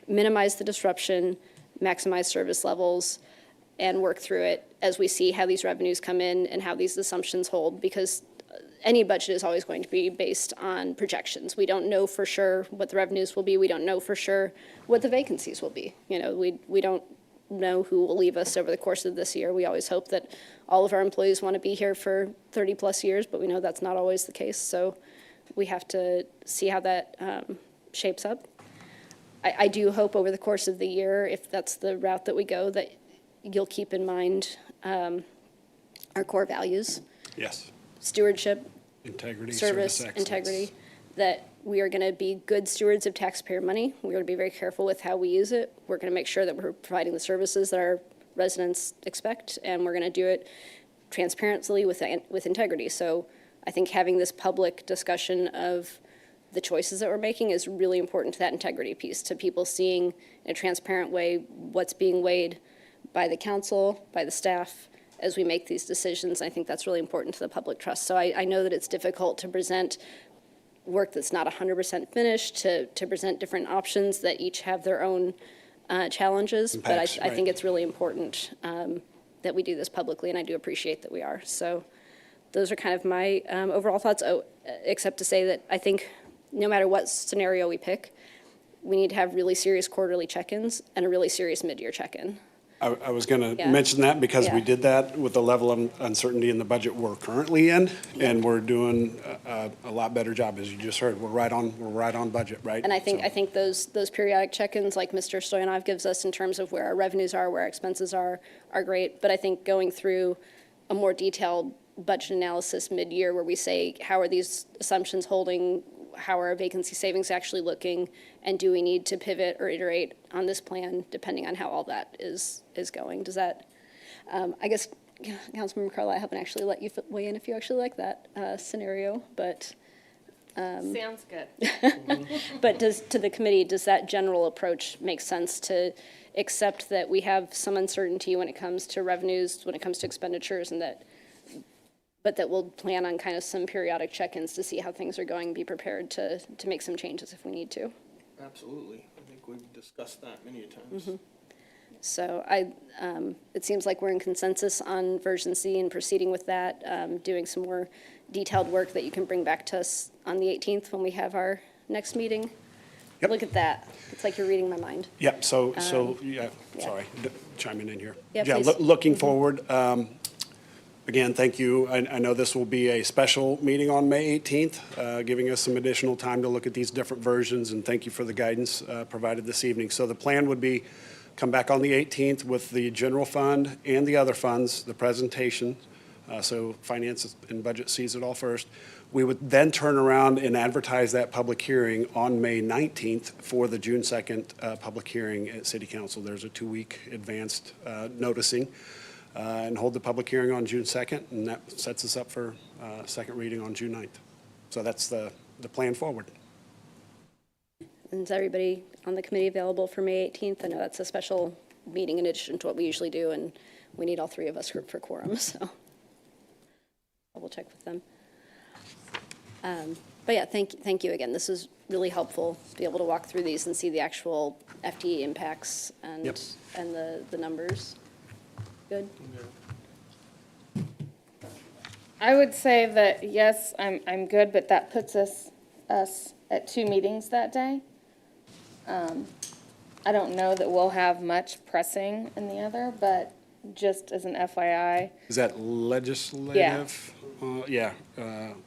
minimize the disruption, maximize service levels, and work through it as we see how these revenues come in and how these assumptions hold, because any budget is always going to be based on projections. We don't know for sure what the revenues will be. We don't know for sure what the vacancies will be. You know, we don't know who will leave us over the course of this year. We always hope that all of our employees want to be here for 30 plus years, but we know that's not always the case. So we have to see how that shapes up. I do hope over the course of the year, if that's the route that we go, that you'll keep in mind our core values. Yes. Stewardship, Integrity, service, excellence. integrity, that we are going to be good stewards of taxpayer money. We're going to be very careful with how we use it. We're going to make sure that we're providing the services that our residents expect, and we're going to do it transparently with integrity. So I think having this public discussion of the choices that we're making is really important to that integrity piece, to people seeing in a transparent way what's being weighed by the council, by the staff, as we make these decisions. I think that's really important to the public trust. So I know that it's difficult to present work that's not 100% finished, to present different options that each have their own challenges. Impacts, but I think it's really important that we do this publicly, and I do appreciate that we are. So those are kind of my overall thoughts, except to say that I think no matter what scenario we pick, we need to have really serious quarterly check-ins and a really serious mid-year check-in. I was going to Yeah. mention that because we Yeah. did that with the level of uncertainty in the budget we're currently in, and we're doing a lot better job, as you just heard. We're right on budget, right? And I So- think those periodic check-ins, like Mr. Stoyanov gives us in terms of where our revenues are, where our expenses are great. But I think going through a more detailed budget analysis mid-year where we say, how are these assumptions holding? How are our vacancy savings actually looking? And do we need to pivot or iterate on this plan depending on how all that is going? Does that, I guess, Councilmember Carla, I haven't actually let you weigh in if you actually like that scenario, but. Sounds good. But to the committee, does that general approach make sense, to accept that we have some uncertainty when it comes to revenues, when it comes to expenditures, and but that we'll plan on kind of some periodic check-ins to see how things are going, be prepared to make some changes if we need to? Absolutely. I think we've discussed that many times. Mm-hmm. So it seems like we're in consensus on version C and proceeding with that, doing some more detailed work that you can bring back to us on the 18th when we have our next meeting. Yep. Look at that. It's like you're reading my mind. Yep, so, yeah. sorry, chiming in here. Yeah, please. Mm-hmm. Looking forward, again, thank you. I know this will be a special meeting on May 18th, giving us some additional time to look at these different versions, and thank you for the guidance provided this evening. So the plan would be come back on the 18th with the general fund and the other funds, the presentation. So finance and budget sees it all first. We would then turn around and advertise that public hearing on May 19th for the June 2nd public hearing at City Council. There's a 2-week advanced noticing, and hold the public hearing on June 2nd, and that sets us up for second reading on June 9th. So that's the plan forward. And is everybody on the committee available for May 18th? I know that's a special meeting in addition to what we usually do, and we need all three of us for quorum, so we'll check with them. But yeah, thank you again. This is really helpful to be able to walk through these and see the actual FTE impacts and Yep. and the numbers. Good? I would say that, yes, I'm good, but that puts us at 2 meetings that day. I don't know that we'll have much pressing in the other, but just as an FYI. Is that legislative? Yeah.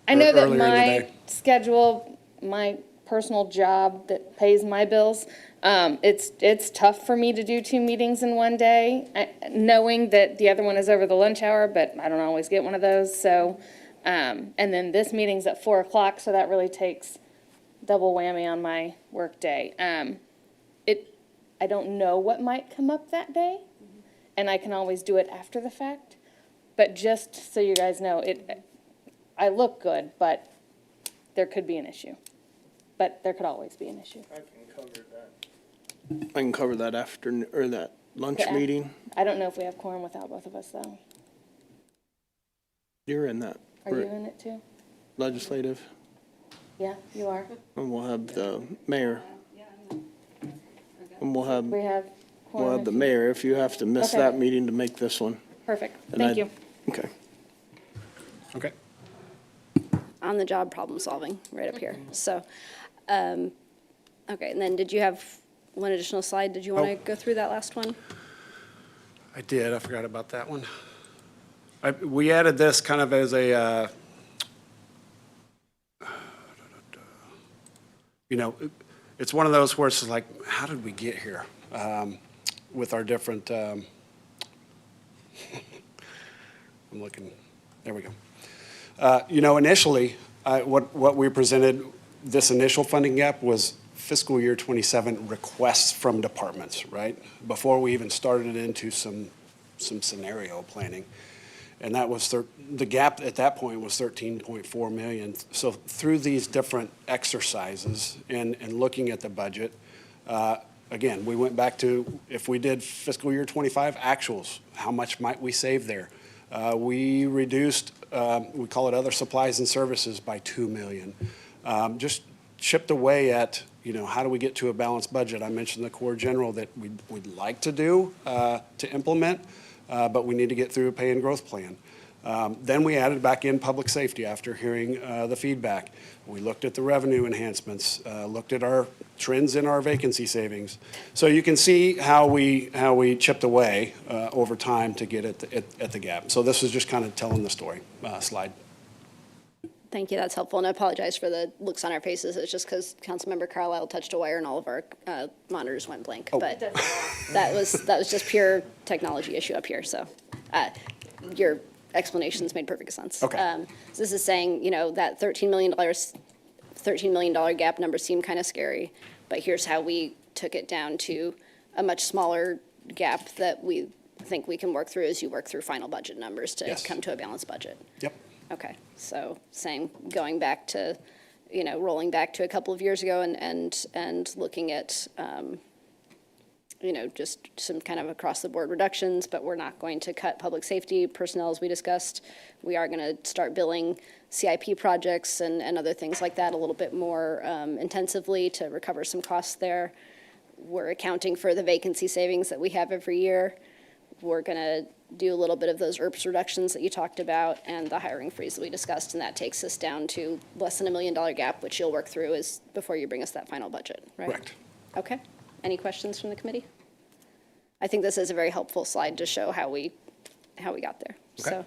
I know that earlier in the my day. schedule, my personal job that pays my bills, it's tough for me to do 2 meetings in one day, knowing that the other one is over the lunch hour, but I don't always get one of those, so, and then this meeting's at 4 o'clock, so that really takes double whammy on my work day. I don't know what might come up that day, and I can always do it after the fact, but just so you guys know, I look good, but there could be an issue. But there could always be an issue. I can cover that afternoon, or that lunch Yeah. meeting. I don't know if we have quorum without both of us, though. You're in that. Are you in it too? Legislative, Yeah, you are. and we'll have the mayor. And we'll have Quorum the if you- mayor if you have to miss Okay. that meeting to make this one. Perfect, And thank I- you. Okay. Okay. On-the-job problem solving right up here. So, okay, and then did you have one additional slide? Did you want to Oh. go through that last one? I did. I forgot about that one. We added this kind of as a, it's one of those where it's like, how did we get here with our different, I'm looking, there we go. Initially, what we presented, this initial funding gap was fiscal year 27 requests from departments, right? Before we even started into some scenario planning. And that was, the gap at that point was 13.4 million. So through these different exercises and looking at the budget, again, we went back to, if we did fiscal year 25 actuals, how much might we save there? We reduced, we call it other supplies and services by 2 million. Just chipped away at, how do we get to a balanced budget? I mentioned the core general that we'd like to do, to implement, but we need to get through a pay and growth plan. Then we added back in public safety after hearing the feedback. We looked at the revenue enhancements, looked at our trends in our vacancy savings. So you can see how we chipped away over time to get at the gap. So this is just kind of telling the story slide. Thank you, that's helpful, and I apologize for the looks on our faces. It's just because Councilmember Carlisle touched a wire and all of our monitors went blank. Oh. But that was just pure technology issue up here, so your explanations made perfect sense. Okay. So this is saying, that $13 million gap number seemed kind of scary, but here's how we took it down to a much smaller gap that we think we can work through as you work through final budget numbers to Yes. come to a balanced budget. Yep. Okay, so saying, going back to, rolling back to a couple of years ago and looking at, just some kind of across-the-board reductions, but we're not going to cut public safety personnel as we discussed. We are going to start billing CIP projects and other things like that a little bit more intensively to recover some costs there. We're accounting for the vacancy savings that we have every year. We're going to do a little bit of those ERPS reductions that you talked about and the hiring freeze that we discussed, and that takes us down to less than $1 million gap, which you'll work through before you bring us that final budget, right? Correct. Okay. Any questions from the committee? I think this is a very helpful slide to show how we got there. Okay. So,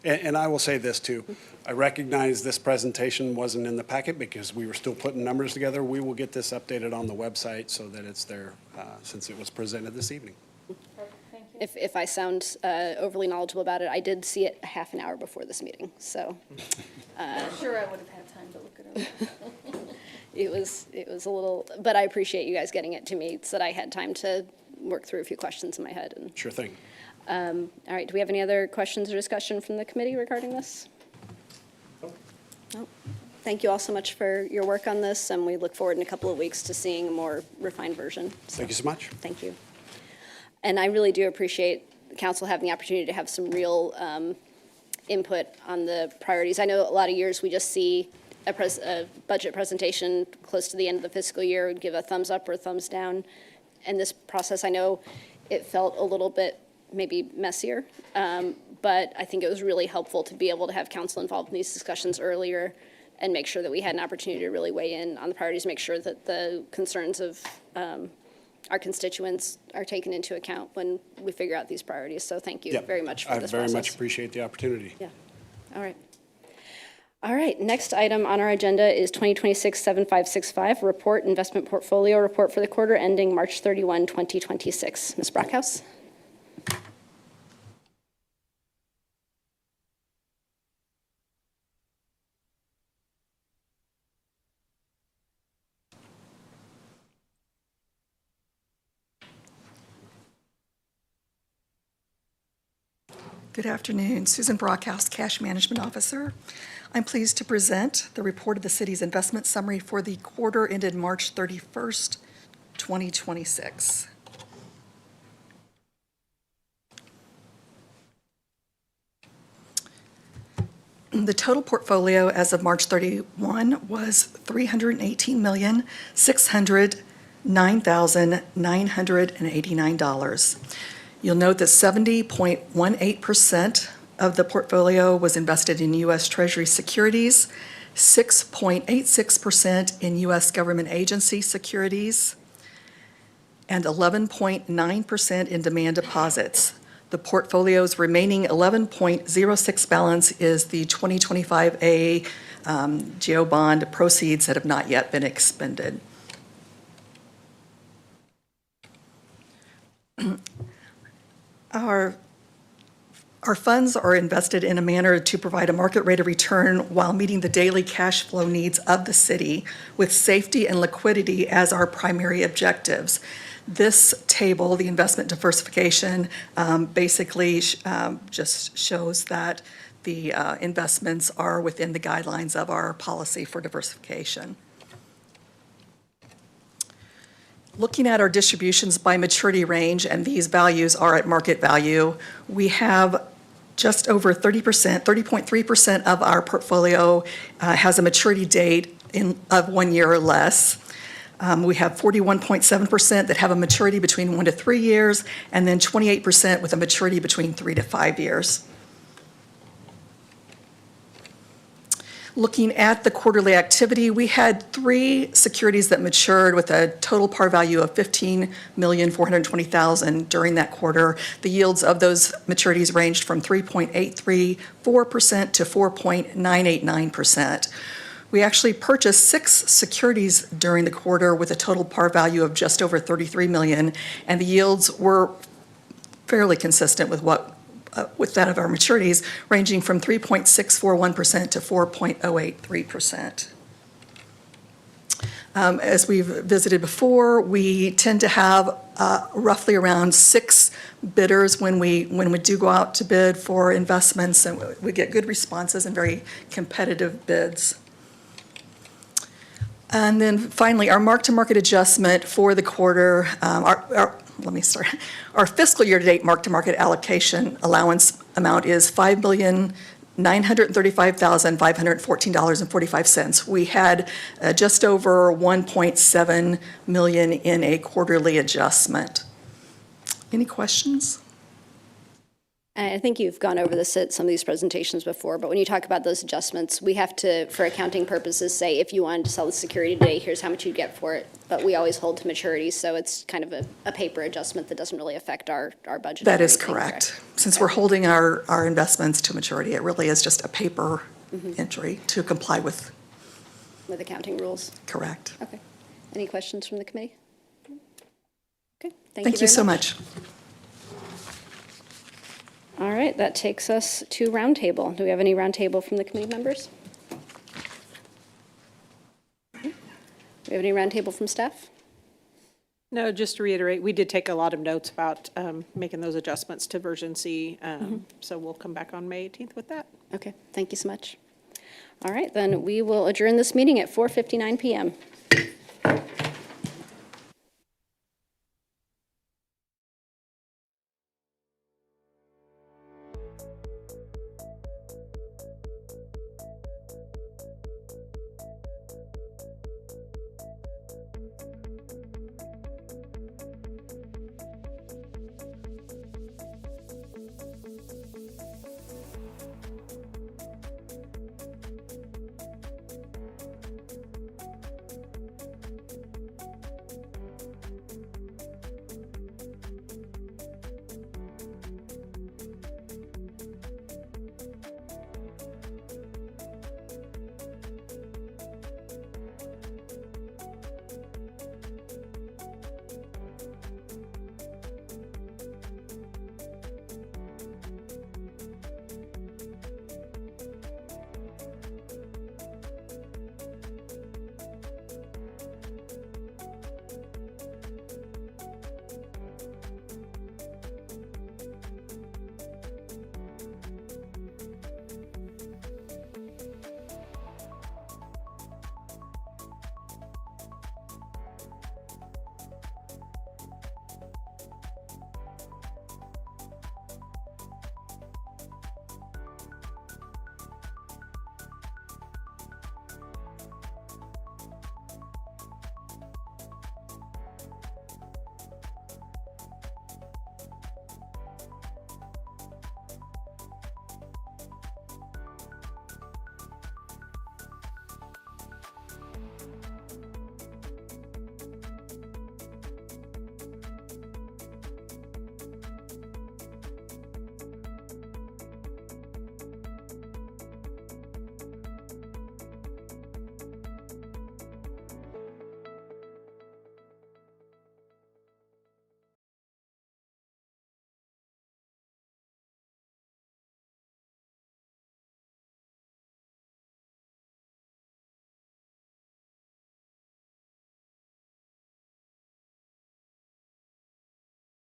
And I will say this too. I recognize this presentation wasn't in the packet because we were still putting numbers together. We will get this updated on the website so that it's there since it was presented this evening. if I sound overly knowledgeable about it, I did see it a half an hour before this meeting, so. I'm sure I would have had time to look at it. It was a little, but I appreciate you guys getting it to me so that I had time to work through a few questions in my head. And Sure thing. all right, do we have any other questions or discussion from the committee regarding this? No. Thank you all so much for your work on this, and we look forward in a couple of weeks to seeing a more refined version. Thank you so much. Thank you. And I really do appreciate the council having the opportunity to have some real input on the priorities. I know a lot of years we just see a budget presentation close to the end of the fiscal year, would give a thumbs up or a thumbs down. And this process, I know it felt a little bit maybe messier. But I think it was really helpful to be able to have council involved in these discussions earlier and make sure that we had an opportunity to really weigh in on the priorities, make sure that the concerns of our constituents are taken into account when we figure out these priorities. So thank you Yep. very much for this I very process. much appreciate the opportunity. Yeah, all right. All right, next item on our agenda is 2026-7565, Report Investment Portfolio Report for the quarter ending March 31, 2026. Ms. Brockhouse? Good afternoon. Susan Brockhouse, Cash Management Officer. I'm pleased to present the report of the city's investment summary for the quarter ended March 31st, 2026. The total portfolio as of March 31 was $318,609,989. You'll note that 70.18% of the portfolio was invested in U.S. Treasury securities, 6.86% in U.S. government agency securities, and 11.9% in demand deposits. The portfolio's remaining 11.06 balance is the 2025A GO bond proceeds that have not yet been expended. Our funds are invested in a manner to provide a market rate of return while meeting the daily cash flow needs of the city with safety and liquidity as our primary objectives. This table, the investment diversification, basically just shows that the investments are within the guidelines of our policy for diversification. Looking at our distributions by maturity range, and these values are at market value, we have just over 30%, 30.3% of our portfolio has a maturity date of 1 year or less. We have 41.7% that have a maturity between 1 to 3 years, and then 28% with a maturity between 3 to 5 years. Looking at the quarterly activity, we had 3 securities that matured with a total par value of $15,420,000 during that quarter. The yields of those maturities ranged from 3.834% to 4.989%. We actually purchased 6 securities during the quarter with a total par value of just over $33 million, and the yields were fairly consistent with that of our maturities, ranging from 3.641% to 4.083%. As we've visited before, we tend to have roughly around 6 bidders when we do go out to bid for investments, and we get good responses and very competitive bids. And then finally, our mark-to-market adjustment for the quarter, our fiscal year-to-date mark-to-market allocation allowance amount is $5,935,514.45. We had just over $1.7 million in a quarterly adjustment. Any questions? I think you've gone over this at some of these presentations before, but when you talk about those adjustments, we have to, for accounting purposes, say if you wanted to sell the security today, here's how much you'd get for it. But we always hold to maturity, so it's kind of a paper adjustment that doesn't really affect our budget. That is correct. Since we're holding our investments to maturity, it really is just a paper entry to comply with accounting rules. Correct. Okay. Any questions from the committee? Okay. Thank you so much. All right, that takes us to roundtable. Do we have any roundtable from the committee members? Do we have any roundtable from staff? No, just to reiterate, we did take a lot of notes about making those adjustments to version C, so we'll come back on May 18th with that. Okay, thank you so much. All right, then we will adjourn this meeting at 4:59 p.m.